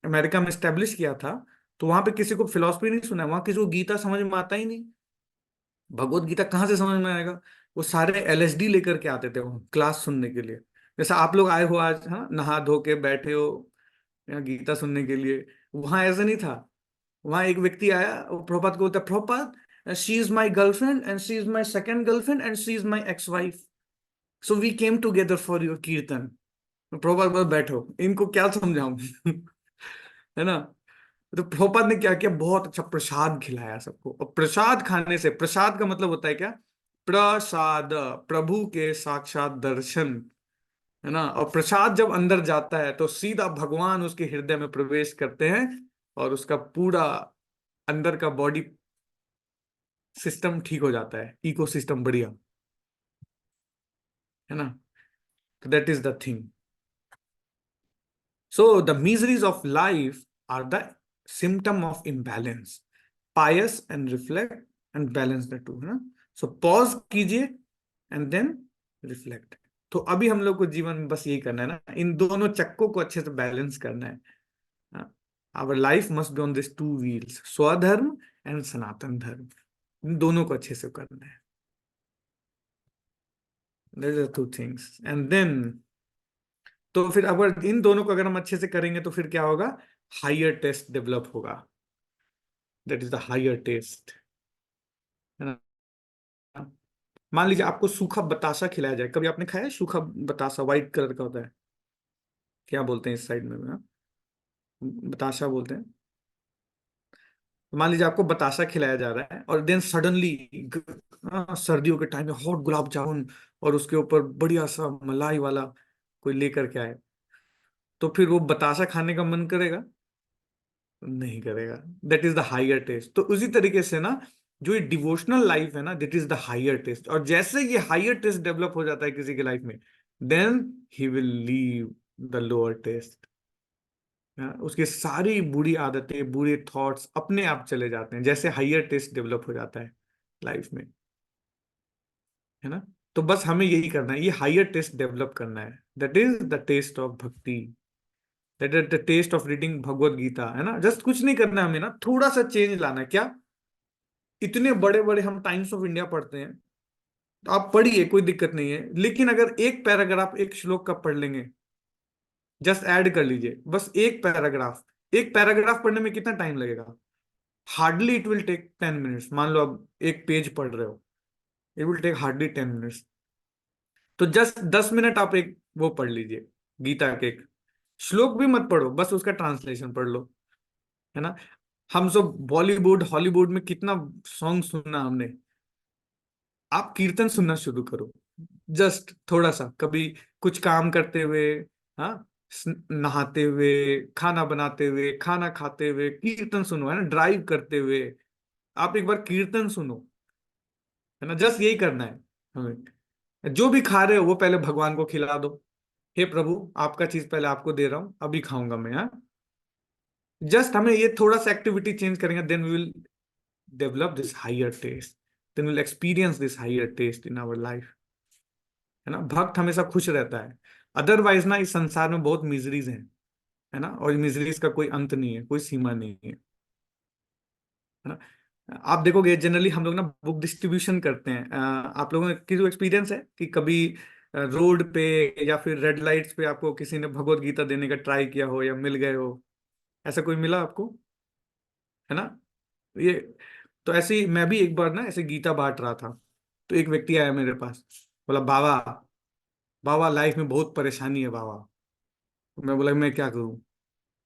अमेरिका में स्टेब्लिश किया था, तो वहां पे किसी को फिलॉसफी नहीं सुना, वहां किसी को गीता समझ में आता ही नहीं। भगवत गीता कहाँ से समझ में आएगा? वो सारे एलएसडी लेकर के आते थे वहाँ क्लास सुनने के लिए। जैसा आप लोग आए हो आज, हाँ, नहा धो के बैठे हो यहाँ गीता सुनने के लिए, वहां ऐसा नहीं था। वहां एक व्यक्ति आया, वो प्रभुपाद को बोलता, Prabhupada, she is my girlfriend and she is my second girlfriend and she is my ex wife, so we came together for your kirtan. Prabhupada बोला, बैठो, इनको क्या समझाऊं है ना? तो प्रभुपाद ने क्या किया, बहुत अच्छा प्रसाद खिलाया सबको। और प्रसाद खाने से, प्रसाद का मतलब होता है क्या? प्रसाद, प्रभु के साक्षात दर्शन, है ना? और प्रसाद जब अंदर जाता है तो सीधा भगवान उसके हृदय में प्रवेश करते हैं, और उसका पूरा अंदर का बॉडी सिस्टम ठीक हो जाता है, इकोसिस्टम बढ़िया, है ना? तो that is the thing. So the miseries of life are the symptom of imbalance. Pious and reflect and balance the two, है ना? So pause कीजिए and then reflect. तो अभी हम लोग को जीवन में बस यही करना है ना, इन दोनों चक्कों को अच्छे से बैलेंस करना है। Our life must be on this two wheels, swadharma and sanatana dharma, इन दोनों को अच्छे से करना है। These are two things. And then, तो फिर अगर इन दोनों को अगर हम अच्छे से करेंगे तो फिर क्या होगा? हायर टेस्ट डेवलप होगा, that is the higher taste, है ना? मान लीजिए आपको सूखा बतासा खिलाया जाए, कभी आपने खाया है सूखा बतासा? व्हाइट कलर का होता है, क्या बोलते हैं इस साइड में, हाँ? बतासा बोलते हैं। तो मान लीजिए आपको बतासा खिलाया जा रहा है और देन सडनली, सर्दियों के टाइम में हॉट गुलाब जामुन और उसके ऊपर बढ़िया सा मलाई वाला कोई लेकर के आए, तो फिर वो बतासा खाने का मन करेगा? नहीं करेगा। That is the higher taste. तो उसी तरीके से ना, जो ये डिवोशनल लाइफ है ना, that is the higher taste. और जैसे ये हायर टेस्ट डेवलप हो जाता है किसी की लाइफ में, then he will leave the lower taste. उसकी सारी बुरी आदतें, बुरे थॉट्स अपने आप चले जाते हैं, जैसे हायर टेस्ट डेवलप हो जाता है लाइफ में, है ना? तो बस हमें यही करना है, ये हायर टेस्ट डेवलप करना है। That is the test of bhakti, that is the test of reading Bhagavad Gita, है ना? जस्ट कुछ नहीं करना है हमें ना, थोड़ा सा चेंज लाना है। क्या? इतने बड़े बड़े हम टाइम्स ऑफ इंडिया पढ़ते हैं, तो आप पढ़िए, कोई दिक्कत नहीं है, लेकिन अगर एक पैराग्राफ एक श्लोक का पढ़ लेंगे, जस्ट ऐड कर लीजिए, बस एक पैराग्राफ। एक पैराग्राफ पढ़ने में कितना टाइम लगेगा? Hardly it will take 10 minutes. मान लो आप एक पेज पढ़ रहे हो, it will take hardly 10 minutes. तो जस्ट 10 मिनट आप एक वो पढ़ लीजिए, गीता के एक श्लोक भी मत पढ़ो, बस उसका ट्रांसलेशन पढ़ लो, है ना? हम सब बॉलीवुड हॉलीवुड में कितना सॉन्ग सुनना हमने, आप कीर्तन सुनना शुरू करो। जस्ट थोड़ा सा, कभी कुछ काम करते हुए, हाँ, नहाते हुए, खाना बनाते हुए, खाना खाते हुए कीर्तन सुनो, है ना? ड्राइव करते हुए आप एक बार कीर्तन सुनो, है ना? जस्ट यही करना है हमें। जो भी खा रहे हो वो पहले भगवान को खिला दो। हे प्रभु, आपका चीज पहले आपको दे रहा हूं, अभी खाऊंगा मैं, हाँ? जस्ट हमें ये थोड़ा सा एक्टिविटी चेंज करेंगे, then we will develop this higher taste, then we'll experience this higher taste in our life, है ना? भक्त हमेशा खुश रहता है, अदरवाइज ना इस संसार में बहुत मिजरीज हैं, है ना? और मिजरीज का कोई अंत नहीं है, कोई सीमा नहीं है ना? आप देखोगे जनरली हम लोग ना बुक डिस्ट्रीब्यूशन करते हैं। आप लोगों की जो एक्सपीरियंस है कि कभी रोड पे या फिर रेड लाइट्स पे आपको किसी ने भगवत गीता देने का ट्राई किया हो या मिल गए हो, ऐसा कोई मिला आपको, है ना? ये तो ऐसे ही मैं भी एक बार ना ऐसे गीता बांट रहा था, तो एक व्यक्ति आया मेरे पास, बोला, बाबा, बाबा लाइफ में बहुत परेशानी है बाबा। तो मैं बोला, मैं क्या करूं?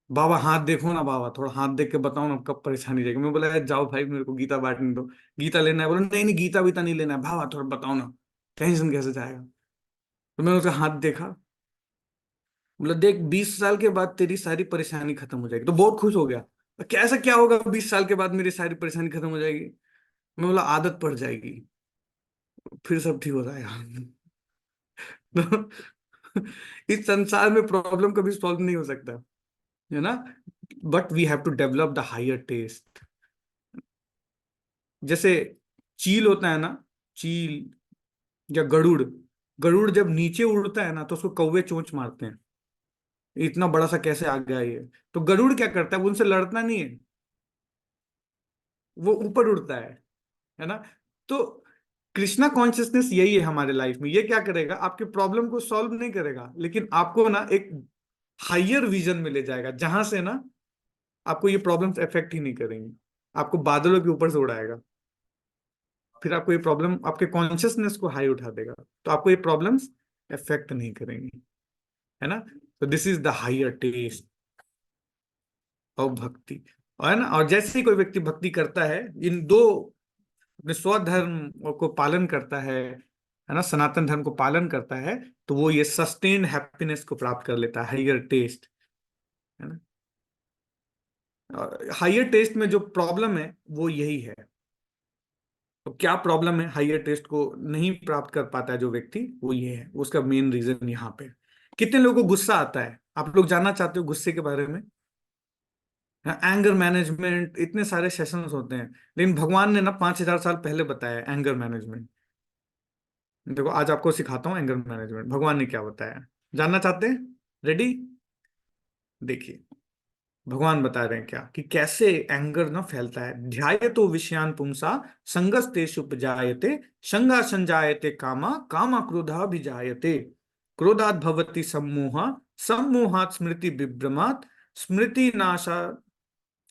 बाबा हाथ देखो ना बाबा, थोड़ा हाथ देख के बताओ ना कब परेशानी जाएगी। मैं बोला, "यार, जाओ भाई, मेरे को गीता बांटने दो, गीता लेना है।" बोला, नहीं नहीं, गीता बीता नहीं लेना है बाबा, थोड़ा बताओ ना, टेंशन कैसे जाएगा? तो मैंने उसका हाथ देखा, बोला देख 20 साल के बाद तेरी सारी परेशानी खत्म हो जाएगी। तो बहुत खुश हो गया। कैसा क्या होगा 20 साल के बाद मेरी सारी परेशानी खत्म हो जाएगी? मैं बोला आदत पड़ जाएगी, फिर सब ठीक हो जाएगा। तो इस संसार में प्रॉब्लम कभी सॉल्व नहीं हो सकता, है ना। But we have to develop the higher taste. जैसे चील होता है ना, चील या गरुड़, गरुड़ जब नीचे उड़ता है ना तो उसको कौवे चोंच मारते हैं, इतना बड़ा सा कैसे आ गया ये। तो गरुड़ क्या करता है, वो उनसे लड़ता नहीं है, वो ऊपर उड़ता है ना। तो कृष्णा कॉन्शियसनेस यही है हमारे लाइफ में। ये क्या करेगा, आपके प्रॉब्लम को सॉल्व नहीं करेगा, लेकिन आपको ना एक हायर विजन में ले जाएगा, जहां से ना आपको ये प्रॉब्लम्स अफेक्ट ही नहीं करेंगी, आपको बादलों के ऊपर से उड़ाएगा। फिर आपको ये प्रॉब्लम आपके कॉन्शियसनेस को हाई उठा देगा, तो आपको ये प्रॉब्लम्स अफेक्ट नहीं करेंगी, है ना। तो this is the higher taste of bhakti. और है ना, और जैसे ही कोई व्यक्ति भक्ति करता है, इन दो अपने स्वधर्म को पालन करता है ना, सनातन धर्म को पालन करता है, तो वो ये सस्टेन्ड हैप्पीनेस को प्राप्त कर लेता है, हायर टेस्ट, है ना। हायर टेस्ट में जो प्रॉब्लम है वो यही है। तो क्या प्रॉब्लम है हायर टेस्ट को नहीं प्राप्त कर पाता है जो व्यक्ति, वो ये है, उसका मेन रीजन यहाँ पे। कितने लोगों को गुस्सा आता है, आप लोग जानना चाहते हो गुस्से के बारे में? एंगर मैनेजमेंट, इतने सारे सेशंस होते हैं, लेकिन भगवान ने ना 5,000 साल पहले बताया एंगर मैनेजमेंट। देखो आज आपको सिखाता हूँ एंगर मैनेजमेंट भगवान ने क्या बताया, जानना चाहते हैं? रेडी? देखिए भगवान बता रहे हैं क्या, कि कैसे एंगर ना फैलता है। ध्यायतो विषयान पुंसा संगस्तेषु उपजायते, संगा संजायते कामा, कामा क्रोधा भिजायते, क्रोधात भवति सम्मोह, सम्मोहात् स्मृति विभ्रमात्, स्मृति नाशा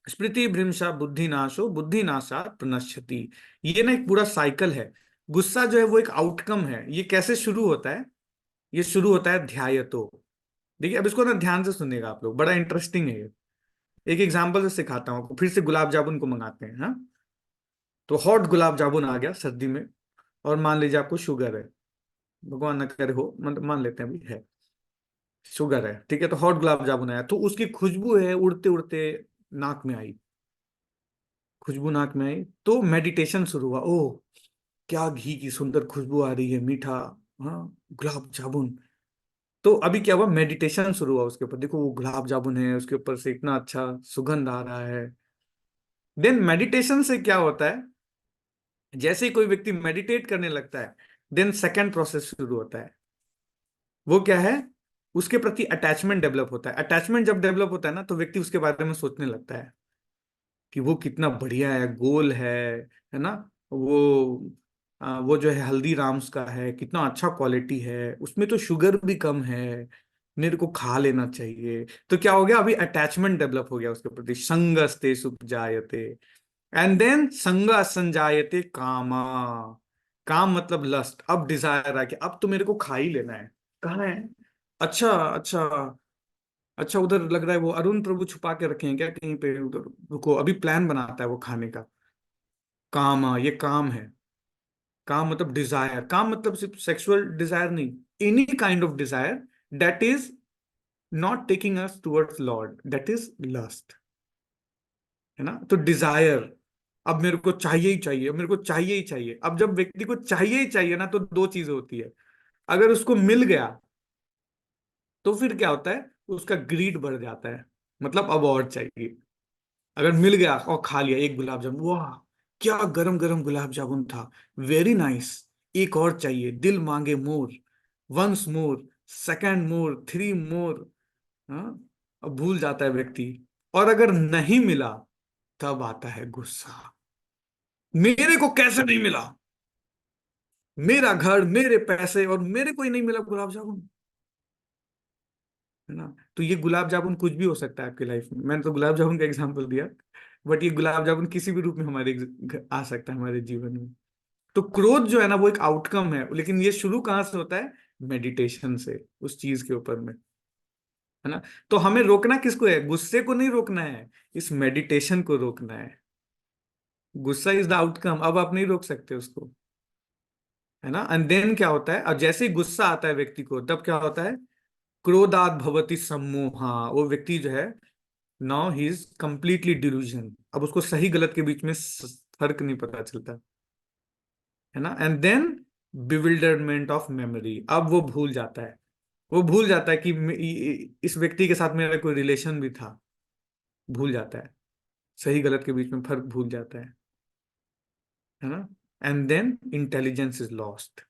स्मृति भ्रंशा बुद्धि नाशो, बुद्धि नाशात् प्रणश्यति। ये ना एक पूरा साइकिल है। गुस्सा जो है वो एक आउटकम है। ये कैसे शुरू होता है? ये शुरू होता है ध्यायतो। देखिए अब इसको ना ध्यान से सुनिएगा आप लोग, बड़ा इंटरेस्टिंग है ये। एक एग्जाम्पल से सिखाता हूँ आपको। फिर से गुलाब जामुन को मंगाते हैं, हाँ। तो हॉट गुलाब जामुन आ गया सर्दी में, और मान लीजिए आपको शुगर है, भगवान ना करे हो, मतलब मान लेते हैं अभी है, शुगर है, ठीक है। तो हॉट गुलाब जामुन आया, तो उसकी खुशबू है उड़ते उड़ते नाक में आई, खुशबू नाक में आई, तो मेडिटेशन शुरू हुआ। ओह क्या घी की सुंदर खुशबू आ रही है, मीठा, हाँ, गुलाब जामुन। तो अभी क्या हुआ, मेडिटेशन शुरू हुआ उसके ऊपर। देखो वो गुलाब जामुन है, उसके ऊपर से इतना अच्छा सुगंध आ रहा है। देन मेडिटेशन से क्या होता है, जैसे ही कोई व्यक्ति मेडिटेट करने लगता है, देन सेकंड प्रोसेस शुरू होता है। वो क्या है, उसके प्रति अटैचमेंट डेवलप होता है। अटैचमेंट जब डेवलप होता है ना, तो व्यक्ति उसके बारे में सोचने लगता है कि वो कितना बढ़िया है, गोल है ना। वो वो जो है हल्दीराम्स का है, कितना अच्छा क्वालिटी है, उसमें तो शुगर भी कम है, मेरे को खा लेना चाहिए। तो क्या हो गया, अभी अटैचमेंट डेवलप हो गया उसके प्रति। संगस्ते सुपजायते, एंड देन संगा संजायते कामा। काम मतलब लस्ट, अब डिजायर है कि अब तो मेरे को खा ही लेना है। कहाँ है? अच्छा अच्छा, अच्छा उधर लग रहा है वो अरुण प्रभु छुपा के रखे हैं क्या कहीं पे, उधर रुको, अभी प्लान बनाता है वो खाने का। काम, ये काम है। काम मतलब डिजायर, काम मतलब सिर्फ सेक्सुअल डिजायर नहीं, any kind of desire that is not taking us towards lord, that is lust, है ना। तो डिजायर, अब मेरे को चाहिए ही चाहिए, मेरे को चाहिए ही चाहिए। अब जब व्यक्ति को चाहिए ही चाहिए ना, तो दो चीजें होती है। अगर उसको मिल गया तो फिर क्या होता है, उसका ग्रीड बढ़ जाता है, मतलब अब और चाहिए। अगर मिल गया और खा लिया एक गुलाब जामुन, वाह क्या गरम गरम गुलाब जामुन था, वेरी नाइस, एक और चाहिए, दिल मांगे मोर, वंस मोर, सेकंड मोर, थ्री मोर। हाँ, अब भूल जाता है व्यक्ति। और अगर नहीं मिला, तब आता है गुस्सा, मेरे को कैसे नहीं मिला, मेरा घर, मेरे पैसे, और मेरे को ही नहीं मिला गुलाब जामुन, है ना। तो ये गुलाब जामुन कुछ भी हो सकता है आपकी लाइफ में। मैंने तो गुलाब जामुन का एग्जांपल दिया, बट ये गुलाब जामुन किसी भी रूप में हमारे आ सकता है हमारे जीवन में। तो क्रोध जो है ना, वो एक आउटकम है, लेकिन ये शुरू कहाँ से होता है, मेडिटेशन से, उस चीज के ऊपर में, है ना। तो हमें रोकना किसको है, गुस्से को नहीं रोकना है, इस मेडिटेशन को रोकना है। गुस्सा इज द आउटकम, अब आप नहीं रोक सकते उसको। है ना। एंड देन क्या होता है, और जैसे ही गुस्सा आता है व्यक्ति को, तब क्या होता है, क्रोधात भवति सम्मोहा, वो व्यक्ति जो है, now he is completely delusion, अब उसको सही गलत के बीच में फर्क नहीं पता चलता, है ना। And then bewilderment of memory, अब वो भूल जाता है, वो भूल जाता है कि इस व्यक्ति के साथ मेरा कोई रिलेशन भी था, भूल जाता है, सही गलत के बीच में फर्क भूल जाता है ना। And then intelligence is lost,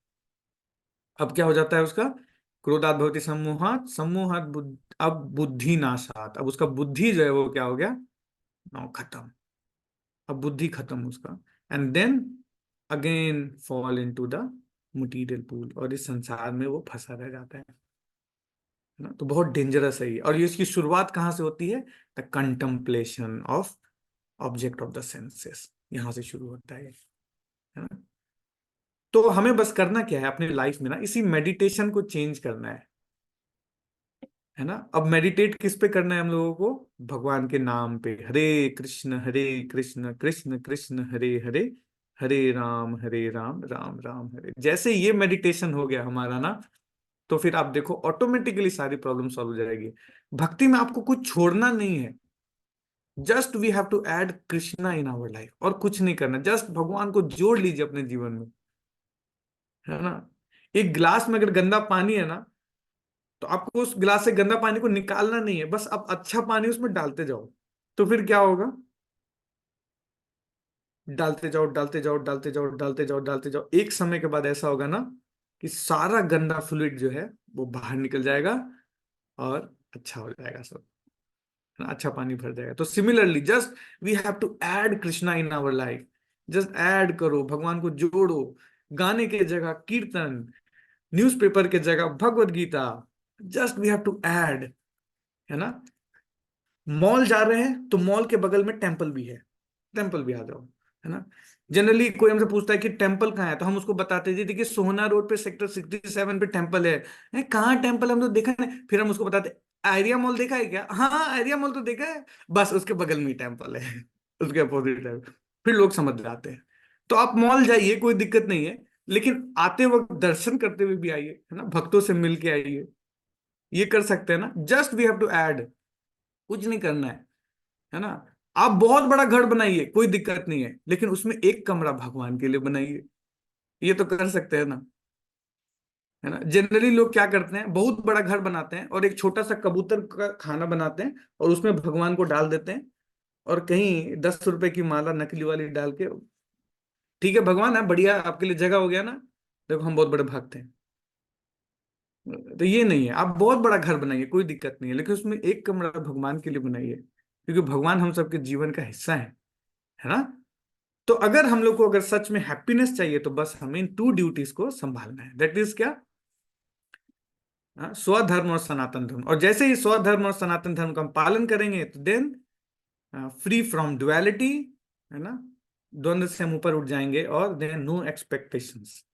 अब क्या हो जाता है उसका, क्रोधात भवति सम्मोहात, सम्मोहात अब बुद्धि नाशात, अब उसका बुद्धि जो है वो क्या हो गया, नो खत्म, अब बुद्धि खत्म उसका। And then again fall into the material pool, और इस संसार में वो फंसा रह जाता है ना। तो बहुत डेंजरस है ये, और ये इसकी शुरुआत कहाँ से होती है, the contemplation of object of the senses, यहां से शुरू होता है ना। तो हमें बस करना क्या है अपनी लाइफ में ना, इसी मेडिटेशन को चेंज करना है ना। अब मेडिटेट किस पे करना है हम लोगों को, भगवान के नाम पे, हरे कृष्ण कृष्ण कृष्ण हरे हरे, हरे राम राम राम हरे। जैसे ये मेडिटेशन हो गया हमारा ना, तो फिर आप देखो ऑटोमेटिकली सारी प्रॉब्लम सॉल्व हो जाएगी। भक्ति में आपको कुछ छोड़ना नहीं है, just we have to add Krishna in our life, और कुछ नहीं करना, जस्ट भगवान को जोड़ लीजिए अपने जीवन में, है ना। एक गिलास में अगर गंदा पानी है ना, तो आपको उस गिलास से गंदा पानी को निकालना नहीं है, बस आप अच्छा पानी उसमें डालते जाओ। तो फिर क्या होगा, डालते जाओ डालते जाओ डालते जाओ डालते जाओ डालते जाओ, एक समय के बाद ऐसा होगा ना कि सारा गंदा फ्लूइड जो है वो बाहर निकल जाएगा, और अच्छा हो जाएगा सब, है ना? अच्छा पानी भर जाएगा। तो similarly just we have to add Krishna in our life, just add करो, भगवान को जोड़ो, गाने के जगह कीर्तन, न्यूज़पेपर के जगह Bhagavad Gita, just we have to add, है ना। मॉल जा रहे हैं तो मॉल के बगल में टेम्पल भी है, टेम्पल भी आ जाओ, है ना। जनरली कोई हमसे पूछता है कि टेम्पल कहाँ है, तो हम उसको बताते हैं जी देखिए सोहना रोड पे सेक्टर 67 पे टेम्पल है कहाँ टेम्पल, हम तो देखा नहीं, फिर हम उसको बताते आइडिया मॉल देखा है क्या, हाँ हाँ आइडिया मॉल तो देखा है, बस उसके बगल में ही टेम्पल है उसके अपोजिट है, फिर लोग समझ जाते हैं। तो आप मॉल जाइए, कोई दिक्कत नहीं है, लेकिन आते वक्त दर्शन करते हुए भी आइए, है ना, भक्तों से मिल के आइए, ये कर सकते हैं ना। Just we have to add, कुछ नहीं करना है ना। आप बहुत बड़ा घर बनाइए, कोई दिक्कत नहीं है, लेकिन उसमें एक कमरा भगवान के लिए बनाइए, ये तो कर सकते हैं ना, है ना। जनरली लोग क्या करते हैं, बहुत बड़ा घर बनाते हैं और एक छोटा सा कबूतर का खाना बनाते हैं और उसमें भगवान को डाल देते हैं, और कहीं 10 रुपए की माला नकली वाली डाल के, ठीक है भगवान है बढ़िया आपके लिए जगह हो गया ना, देखो हम बहुत बड़े भक्त हैं। तो ये नहीं है, आप बहुत बड़ा घर बनाइए, कोई दिक्कत नहीं है, लेकिन उसमें एक कमरा भगवान के लिए बनाइए, क्योंकि भगवान हम सबके जीवन का हिस्सा है ना। तो अगर हम लोग को अगर सच में हैप्पीनेस चाहिए, तो बस हमें इन 2 ड्यूटीज को संभालना है, दैट इज क्या, स्वधर्म और सनातन धर्म। और जैसे ही स्वधर्म और सनातन धर्म का हम पालन करेंगे, तो देन फ्री फ्रॉम डुअलिटी, है ना, द्वंद्व से हम ऊपर उठ जाएंगे, और देन नो एक्सपेक्टेशंस,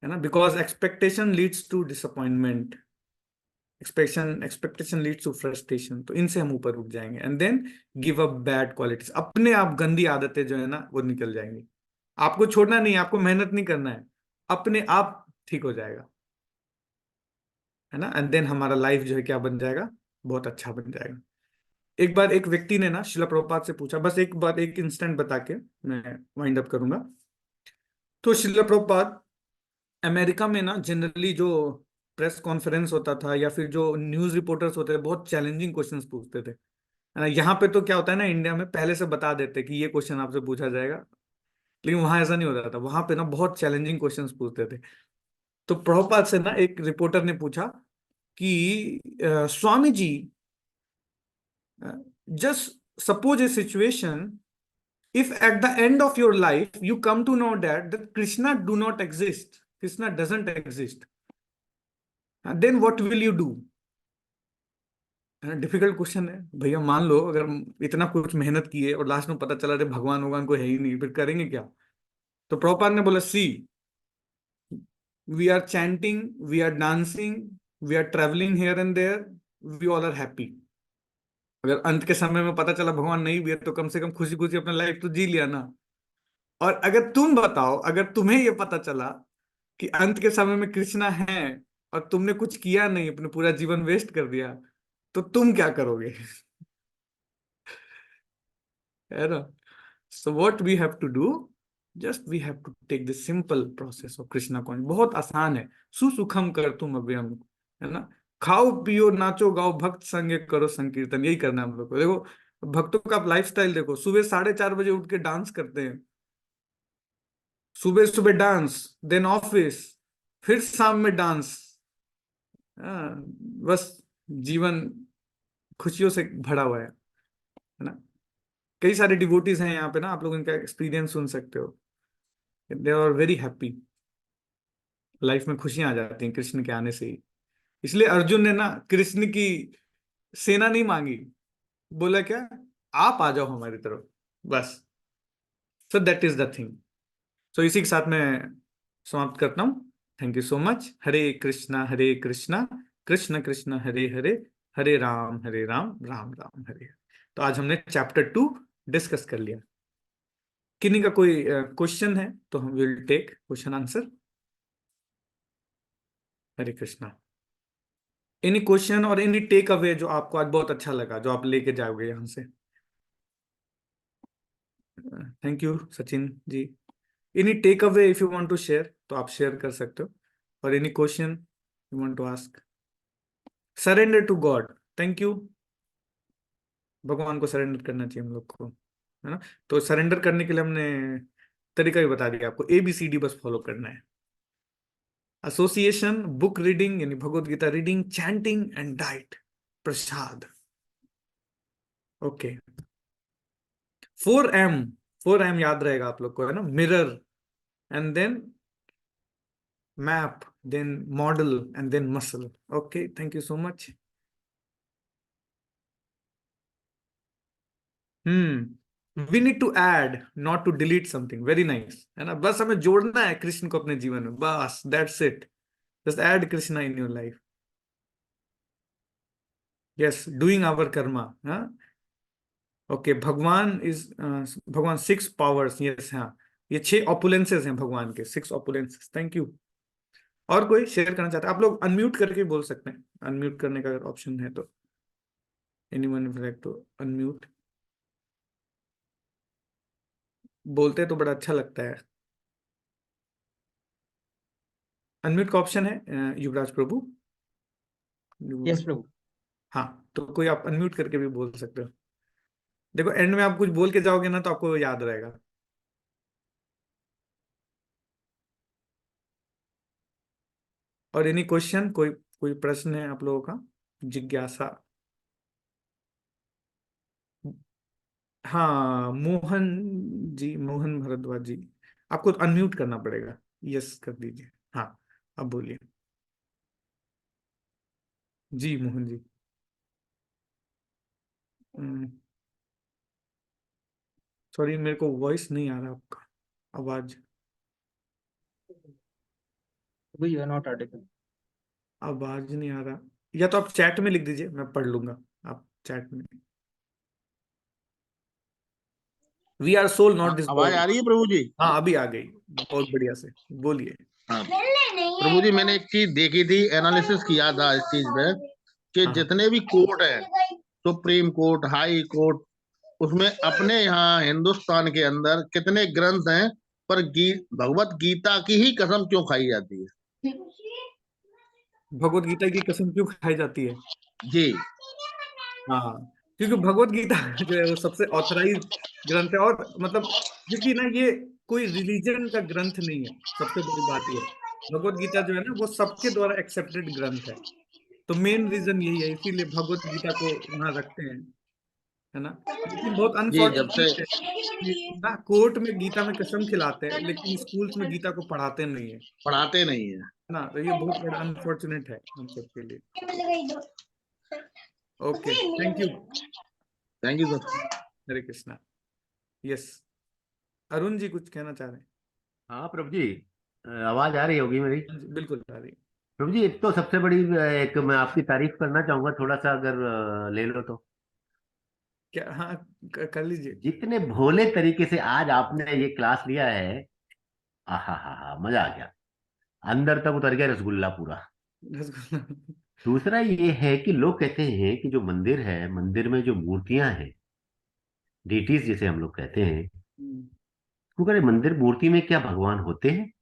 है ना, because expectation leads to disappointment, expectation leads to frustration, तो इनसे हम ऊपर उठ जाएंगे, and then give up bad qualities, अपने आप गंदी आदतें जो है ना वो निकल जाएंगी। आपको छोड़ना नहीं है, आपको मेहनत नहीं करना है, अपने आप ठीक हो जाएगा, है ना। एंड देन हमारा लाइफ जो है क्या बन जाएगा, बहुत अच्छा बन जाएगा। एक बार एक व्यक्ति ने ना शिला प्रभुपाद से पूछा, बस एक बार एक इंस्टेंट बता के मैं वाइंड अप करूंगा। तो शिला प्रभुपाद अमेरिका में ना जनरली जो प्रेस कॉन्फ्रेंस होता था या फिर जो न्यूज रिपोर्टर्स होते थे, बहुत चैलेंजिंग क्वेश्चंस पूछते थे, है ना। यहाँ पे तो क्या होता है ना, इंडिया में पहले से बता देते कि ये क्वेश्चन आपसे पूछा जाएगा, लेकिन वहां ऐसा नहीं होता था, वहां पे ना बहुत चैलेंजिंग क्वेश्चंस पूछते थे। तो प्रभुपाद से ना एक रिपोर्टर ने पूछा कि Swami ji, just suppose a situation, if at the end of your life you come to know that Krishna do not exist, Krishna doesn't exist, then what will you do? Difficult question है भैया, मान लो अगर इतना कुछ मेहनत की है और लास्ट में पता चला रे भगवान भगवान को है ही नहीं, फिर करेंगे क्या। तो प्रभुपाद ने बोला see, we are chanting, we are dancing, we are travelling here and there, we all are happy. अगर अंत के समय में पता चला भगवान नहीं भी है, तो कम से कम खुशी खुशी अपना लाइफ तो जी लिया ना। और अगर तुम बताओ, अगर तुम्हें ये पता चला कि अंत के समय में कृष्णा है और तुमने कुछ किया नहीं, अपने पूरा जीवन वेस्ट कर दिया, तो तुम क्या करोगे? है ना? So what we have to do, just we have to take the simple process of Krishna conscious. बहुत आसान है। सुसुखम कर तुम अव्ययम, है ना? खाओ पियो नाचो गाओ भक्त संगे करो संकीर्तन, यही करना है हम लोग को। देखो भक्तों का आप लाइफस्टाइल देखो, सुबह 4:30 बजे उठ के डांस करते हैं, सुबह सुबह डांस, देन ऑफिस, फिर शाम में डांस। हाँ, बस जीवन खुशियों से भरा हुआ है ना? कई सारे डिवोटीज हैं यहाँ पे ना, आप लोग इनका एक्सपीरियंस सुन सकते हो। They are very happy, life में खुशियां आ जाती हैं कृष्ण के आने से ही। इसलिए अर्जुन ने ना कृष्ण की सेना नहीं मांगी, बोला क्या, आप आ जाओ हमारी तरफ, बस। So that is the thing. So इसी के साथ मैं समाप्त करता हूँ। Thank you so much. Hare Krishna Krishna Krishna Hare Hare, Hare Ram Ram Ram Hare Hare. तो आज हमने चैप्टर 2 डिस्कस कर लिया। किन्हीं का कोई क्वेश्चन है तो हम will take question answer. Hare Krishna. Any question और एनी टेक अवे जो आपको आज बहुत अच्छा लगा, जो आप लेके जाओगे यहाँ से? Thank you Sachin ji. Any take away if you want to share तो आप शेयर कर सकते हो, और any question you want to ask. Surrender to god. Thank you. भगवान को सरेंडर करना चाहिए हम लोग को, है ना? तो सरेंडर करने के लिए हमने तरीका भी बता दिया आपको, ABCD बस फॉलो करना है। एसोसिएशन, बुक रीडिंग यानी Bhagavad Gita reading, chanting and diet, prasad. Okay. 4M, 4M याद रहेगा आप लोग को, है ना? Mirror, and then map, then model, and then muscle. Okay, thank you so much. We need to add not to delete something. Very nice, है ना? बस हमें जोड़ना है कृष्ण को अपने जीवन में, बस that's it. Just add Krishna in your life. Yes, doing our karma. हाँ, ओके। भगवान 6 पावर्स, यस। हाँ, ये 6 ऑपुलेंसेस हैं भगवान के, 6 ऑपुलेंसेस। Thank you. और कोई शेयर करना चाहता है? आप लोग अनम्यूट करके बोल सकते हैं, अनम्यूट करने का अगर ऑप्शन है तो। Anyone would like to unmute? बोलते तो बड़ा अच्छा लगता है। अनम्यूट का ऑप्शन है युवराज प्रभु। यस प्रभु। हाँ, तो कोई आप अनम्यूट करके भी बोल सकते हो। देखो एंड में आप कुछ बोल के जाओगे ना तो आपको याद रहेगा। और एनी क्वेश्चन, कोई कोई प्रश्न है आप लोगों का, जिज्ञासा? हाँ, मोहन जी, मोहन भारद्वाज जी, आपको अनम्यूट करना पड़ेगा। यस कर दीजिए। हाँ, अब बोलिए। जी मोहन जी। सॉरी, मेरे को वॉइस नहीं आ रहा आपका, आवाज। प्रभु यू आर नॉट ऑडिबल। आवाज नहीं आ रहा, या तो आप चैट में लिख दीजिए, मैं पढ़ लूंगा। आप चैट में। We are soul not this आवाज बॉडी। आ रही है प्रभु जी? हाँ, अभी आ गई, बहुत बढ़िया से बोलिए। हाँ प्रभु जी, मैंने एक चीज देखी थी, एनालिसिस किया था इस चीज पे, कि हाँ, जितने भी कोर्ट है, सुप्रीम कोर्ट, हाई कोर्ट, उसमें अपने यहाँ हिंदुस्तान के अंदर कितने ग्रंथ हैं, पर भगवत गीता की ही कसम क्यों खाई जाती है? भगवत गीता की कसम क्यों खाई जाती है? जी। हाँ, क्योंकि भगवत गीता जो है वो सबसे ऑथराइज ग्रंथ है, और मतलब क्योंकि ना ये कोई रिलीजन का ग्रंथ नहीं है। सबसे बड़ी बात ये है, भगवत गीता जो है ना वो सबके द्वारा एक्सेप्टेड ग्रंथ है। तो मेन रीजन यही है, इसीलिए भगवत गीता को वहां रखते हैं, है ना? लेकिन बहुत जी, जब से अनफॉर्चुनेट है कि ना कोर्ट में गीता में कसम खिलाते हैं, लेकिन स्कूल्स में गीता को पढ़ाते नहीं है पढ़ाते नहीं है। ना? तो ये बहुत बड़ा अनफॉर्चुनेट है हम सबके लिए। Okay, thank you. Thank you sir. Hare Krishna. Yes, Arun ji कुछ कहना चाह रहे हैं? हाँ प्रभु जी, आवाज आ रही होगी मेरी? हाँ जी, बिल्कुल आ रही है। प्रभु जी, एक तो सबसे बड़ी एक मैं आपकी तारीफ करना चाहूंगा, थोड़ा सा अगर ले लो तो। क्या? हाँ, कर लीजिए। जितने भोले तरीके से आज आपने ये क्लास लिया है, आहा हा हा, मजा आ गया। अंदर तक उतर गया रसगुल्ला पूरा। रसगुल्ला। दूसरा ये है कि लोग कहते हैं कि जो मंदिर है, मंदिर में जो मूर्तियां हैं, डीटीज जिसे हम लोग कहते हैं, हम्म, वो कह रहे मंदिर मूर्ति में क्या भगवान होते हैं?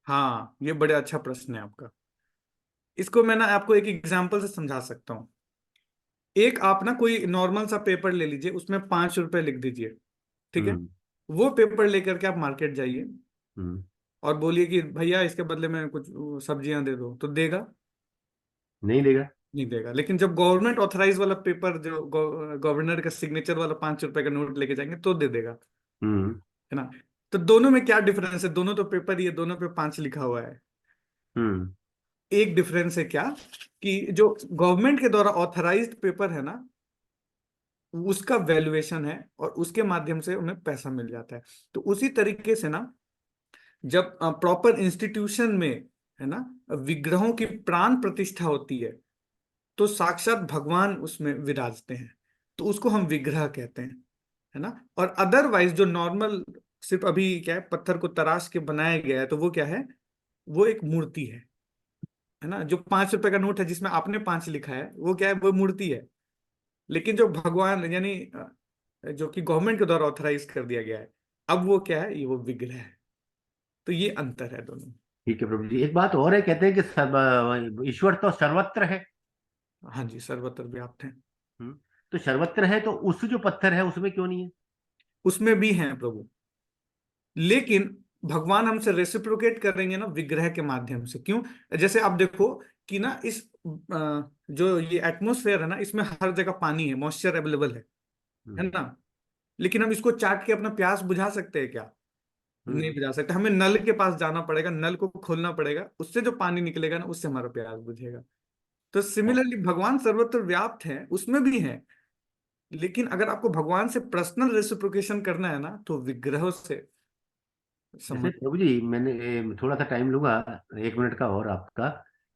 हाँ, ये बड़ा अच्छा प्रश्न है आपका। इसको मैं ना आपको एक एग्जांपल से समझा सकता हूँ। एक आप ना कोई नॉर्मल सा पेपर ले लीजिए, उसमें 5 रुपए लिख दीजिए, ठीक है। हम्म। वो पेपर लेकर के आप मार्केट जाइए हम्म। और बोलिए कि भैया इसके बदले में कुछ सब्जियां दे दो, तो देगा? नहीं देगा। नहीं देगा। लेकिन जब गवर्नमेंट ऑथराइज वाला पेपर, जो गवर्नर का सिग्नेचर वाला 5 रुपए का नोट लेके जाएंगे, तो दे देगा, हम्म। है ना। तो दोनों में क्या डिफरेंस है? दोनों तो पेपर ही है, दोनों पे 5 लिखा हुआ है। हम्म। एक डिफरेंस है क्या, कि जो गवर्नमेंट के द्वारा ऑथराइज्ड पेपर है ना, उसका वैल्यूएशन है और उसके माध्यम से उन्हें पैसा मिल जाता है। तो उसी तरीके से ना, जब प्रॉपर इंस्टीट्यूशन में, है ना, विग्रहों की प्राण प्रतिष्ठा होती है, तो साक्षात भगवान उसमें विराजते हैं, तो उसको हम विग्रह कहते हैं, है ना। और अदरवाइज जो नॉर्मल, सिर्फ अभी क्या है, पत्थर को तराश के बनाया गया है, तो वो क्या है? वो एक मूर्ति है ना। जो 5 रुपए का नोट है जिसमें आपने 5 लिखा है, वो क्या है? वो मूर्ति है। लेकिन जो भगवान यानी जो कि गवर्नमेंट के द्वारा ऑथराइज कर दिया गया है, अब वो क्या है? ये वो विग्रह है। तो ये अंतर है दोनों में। ठीक है प्रभु जी, एक बात और है, कहते हैं कि ईश्वर तो सर्वत्र है। हाँ जी, सर्वत्र व्याप्त है। हम्म। तो सर्वत्र है, तो उस जो पत्थर है उसमें क्यों नहीं है? उसमें भी है प्रभु, लेकिन भगवान हमसे रेसिप्रोकेट करेंगे ना विग्रह के माध्यम से। क्यों? जैसे आप देखो कि ना, इस जो ये एटमोसफेयर है ना, इसमें हर जगह पानी है, मॉइस्चर अवेलेबल है हम्म। ना। लेकिन हम इसको चाट के अपना प्यास बुझा सकते हैं क्या? नहीं हम्म। बुझा सकते। हमें नल के पास जाना पड़ेगा, नल को खोलना पड़ेगा, उससे जो पानी निकलेगा ना, उससे हमारा प्यास बुझेगा। तो सिमिलरली भगवान सर्वत्र व्याप्त है, उसमें भी है। लेकिन अगर आपको भगवान से पर्सनल रेसिप्रोकेशन करना है ना, तो विग्रहों से जैसे संबंध। प्रभु जी, मैंने थोड़ा सा टाइम लूंगा, 1 मिनट का और आपका,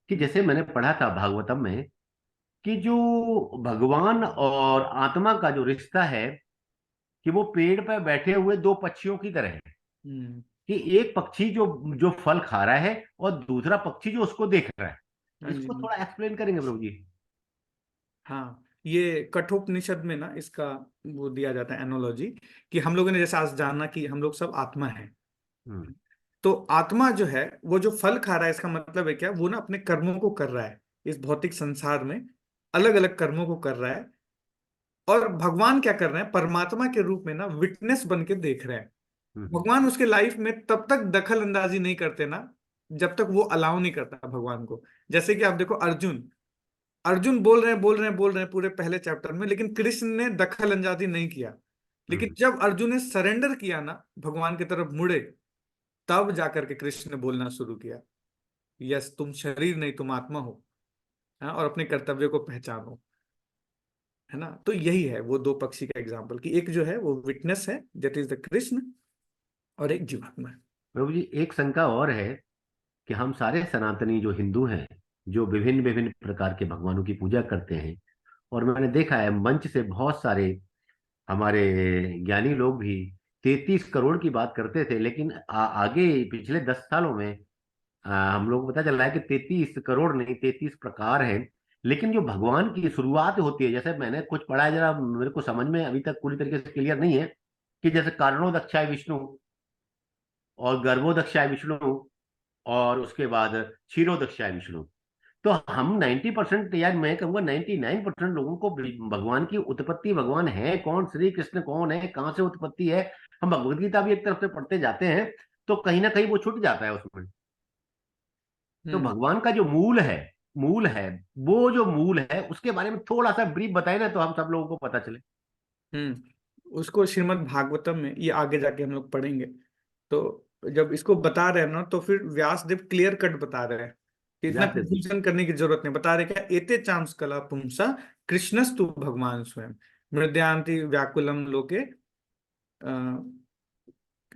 कि जैसे मैंने पढ़ा था भागवतम में कि जो भगवान और आत्मा का जो रिश्ता है, कि वो पेड़ पर बैठे हुए दो पक्षियों की तरह है। हम्म। कि एक पक्षी जो जो फल खा रहा है और दूसरा पक्षी जो उसको देख रहा है। हाँ जी। इसको थोड़ा एक्सप्लेन करेंगे प्रभु जी? हाँ, ये कठोपनिषद में ना इसका वो दिया जाता है एनोलॉजी, कि हम लोगों ने जैसे आज जाना कि हम लोग सब आत्मा है। हम्म। तो आत्मा जो है, वो जो फल खा रहा है, इसका मतलब है क्या? वो ना अपने कर्मों को कर रहा है इस भौतिक संसार में, अलग अलग कर्मों को कर रहा है। और भगवान क्या कर रहे हैं? परमात्मा के रूप में ना विटनेस बन के देख रहे हैं। हम्म। भगवान उसके लाइफ में तब तक दखल अंदाजी नहीं करते ना, जब तक वो अलाउ नहीं करता भगवान को। जैसे कि आप देखो, अर्जुन अर्जुन बोल रहे हैं, बोल रहे हैं, बोल रहे हैं पूरे पहले चैप्टर में, लेकिन कृष्ण ने दखल अंदाजी नहीं किया। लेकिन हम्म। जब अर्जुन ने सरेंडर किया ना, भगवान की तरफ मुड़े, तब जाकर के कृष्ण ने बोलना शुरू किया, यस, तुम शरीर नहीं, तुम आत्मा हो। हाँ, और अपने कर्तव्य को पहचानो, है ना। तो यही है वो दो पक्षी का एग्जाम्पल, कि एक जो है वो विटनेस है, दैट इज द कृष्ण, और एक जीवात्मा है। प्रभु जी, एक शंका और है कि हम सारे सनातनी जो हिंदू हैं, जो विभिन्न विभिन्न प्रकार के भगवानों की पूजा करते हैं, और मैंने देखा है मंच से बहुत सारे हमारे ज्ञानी लोग भी 33 करोड़ की बात करते थे, लेकिन आगे पिछले 10 सालों में हम लोग को पता चल रहा है कि 33 करोड़ नहीं, 33 प्रकार हैं। लेकिन जो भगवान की शुरुआत होती है, जैसे मैंने कुछ पढ़ा है, जरा मेरे को समझ में अभी तक पूरी तरीके से क्लियर नहीं है, कि जैसे कारणोदक्षाय विष्णु और गर्भोदक्षाय विष्णु और उसके बाद क्षीरोदक्षाय विष्णु। तो हम 90%, या मैं कहूंगा 99% लोगों को भगवान की उत्पत्ति, भगवान है कौन, श्री कृष्ण कौन है, कहाँ से उत्पत्ति है, हम भगवत गीता भी एक तरफ से पढ़ते जाते हैं, तो कहीं ना कहीं वो छूट जाता है उसमें। तो हम्म। भगवान का जो मूल है, वो जो मूल है उसके बारे में थोड़ा सा ब्रीफ बताए ना, तो हम सब लोगों को पता चले। उसको श्रीमद् भागवतम में ये आगे जाके हम लोग पढ़ेंगे। तो जब इसको बता रहे हैं ना, तो फिर व्यास देव क्लियर कट बता रहे हैं कि इतना जाते थे। कंफ्यूजन करने की जरूरत नहीं। बता रहे क्या, एते चांस कला पुंसा कृष्णस्तु भगवान स्वयं मृदयांति व्याकुलम लोके,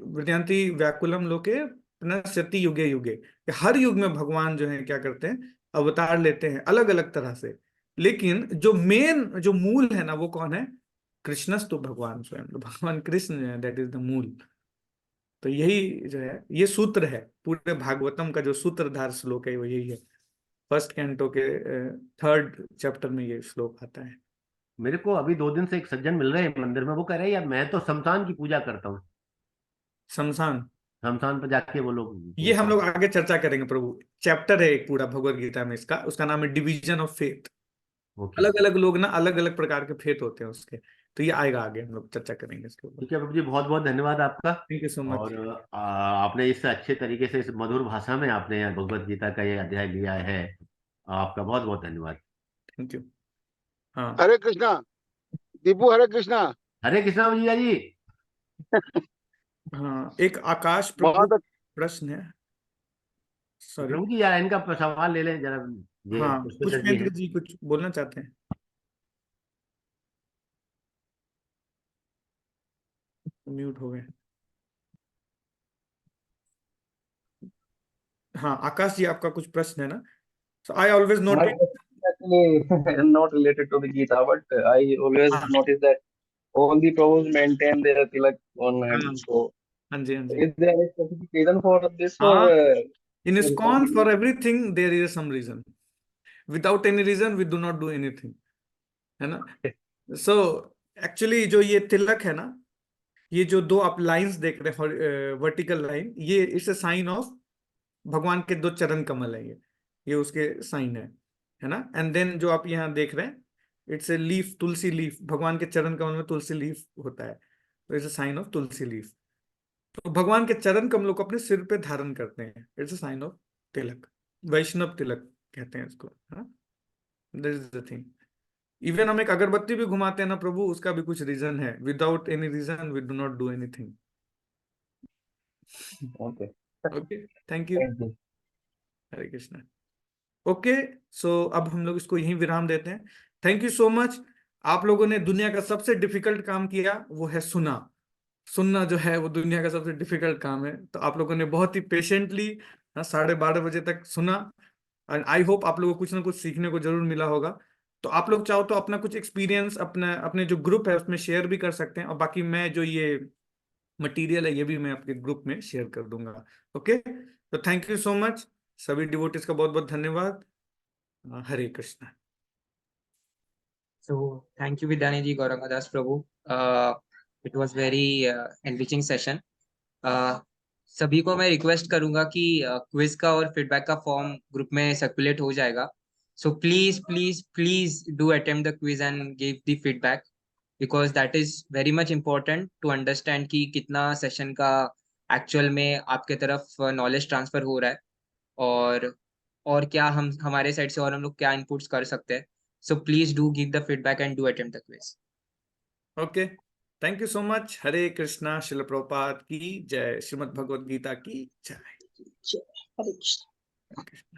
मृदयांति व्याकुलम लोके पुनश्यति युगे युगे। कि हर युग में भगवान जो है क्या करते हैं? अवतार लेते हैं अलग अलग तरह से। लेकिन जो मेन, जो मूल है ना, वो कौन है? कृष्णस्तु भगवान स्वयं। तो भगवान कृष्ण जो है, दैट इज द मूल। तो यही जो है ये सूत्र है, पूरे भागवतम का जो सूत्रधार श्लोक है वो यही है। फर्स्ट कैंटो के 3rd चैप्टर में ये श्लोक आता है। मेरे को अभी 2 दिन से एक सज्जन मिल रहे हैं मंदिर में, वो कह रहे हैं यार मैं तो शमशान की पूजा करता हूँ। शमशान, शमशान पर जाके वो लोग ये हम पूछते लोग हैं। आगे चर्चा करेंगे प्रभु। चैप्टर है एक पूरा भगवत गीता में इसका, उसका नाम है डिवीजन ऑफ फेथ। ओके, अलग अलग लोग ना अलग अलग प्रकार के फेथ होते हैं उसके, तो ये आएगा आगे, हम लोग चर्चा करेंगे इसके ऊपर। ठीक है प्रभु जी, बहुत बहुत धन्यवाद आपका। Thank you so much. और आपने इस अच्छे तरीके से, इस मधुर भाषा में आपने भगवत गीता का ये अध्याय लिया है, आपका बहुत बहुत धन्यवाद। Thank you. हाँ हरे कृष्णा। दीपू, हरे कृष्णा। हरे कृष्णा भैया जी। हाँ, एक आकाश प्रभु बहुत प्रश्न है, सॉरी। प्रभु जी यार इनका सवाल ले लें जरा, ये हाँ, पुष्पेंद्र जी पुष्पेंद्र हैं। जी कुछ बोलना चाहते हैं? म्यूट हो गए। हाँ आकाश जी, आपका कुछ प्रश्न है ना? So I always My noted. question is actually not related to the Gita, but I always हाँ notice that all the Prabhus maintain their tilak on head. हाँ So, हाँ जी, हाँ जी। is there any specific reason for this, or हाँ, इन there is no ISKCON reason? For everything there is some reason, without any reason we do not do anything, है ना? So actually जो ये तिलक है ना, ये जो दो आप लाइंस देख रहे हैं वर्टिकल लाइन, ये इट्स अ साइन ऑफ भगवान के 2 चरण कमल है, ये उसके साइन है ना? एंड देन जो आप यहाँ देख रहे हैं, it's a leaf, Tulsi leaf, भगवान के चरण कमल में तुलसी लीफ होता है, तो it's a sign of tulsi leaf. तो भगवान के चरण कमलों को अपने सिर पे धारण करते हैं, इट्स अ साइन ऑफ तिलक, वैष्णव तिलक कहते हैं इसको, है ना? This is the thing. Even हम एक अगरबत्ती भी घुमाते हैं ना प्रभु, उसका भी कुछ रीजन है, without any reason we do not do anything. Okay, okay, thank you. thank you. Hare Krishna. Okay, so अब हम लोग इसको यहीं विराम देते हैं। Thank you so much. आप लोगों ने दुनिया का सबसे डिफिकल्ट काम किया, वो है सुनना जो है वो दुनिया का सबसे डिफिकल्ट काम है। तो आप लोगों ने बहुत ही पेशेंटली 12:30 बजे तक सुना, एंड आई होप आप लोगों को कुछ ना कुछ सीखने को जरूर मिला होगा। तो आप लोग चाहो तो अपना कुछ एक्सपीरियंस अपने अपने जो ग्रुप है उसमें शेयर भी कर सकते हैं, और बाकी मैं जो ये मटेरियल है ये भी मैं आपके ग्रुप में शेयर कर दूंगा। ओके, तो थैंक यू सो मच। सभी डिवोटीज का बहुत बहुत धन्यवाद। हरे Krishna. So thank you Vidyani ji, Gaurangadas Prabhu. It was very enriching session. सभी को मैं रिक्वेस्ट करूंगा कि क्विज का और फीडबैक का फॉर्म ग्रुप में सर्कुलेट हो जाएगा। So please please please do attempt the quiz and give the feedback, because that is very much important to understand कि कितना सेशन का एक्चुअल में आपके तरफ नॉलेज ट्रांसफर हो रहा है, और क्या हम हमारे साइड से और हम लोग क्या इनपुट्स कर सकते हैं। So please do give the feedback and do attempt the quiz. Okay, thank you so much. Hare Krishna. Srila Prabhupada की जय। श्रीमद् भगवद गीता की जय। हरे कृष्ण। हरे कृष्णा।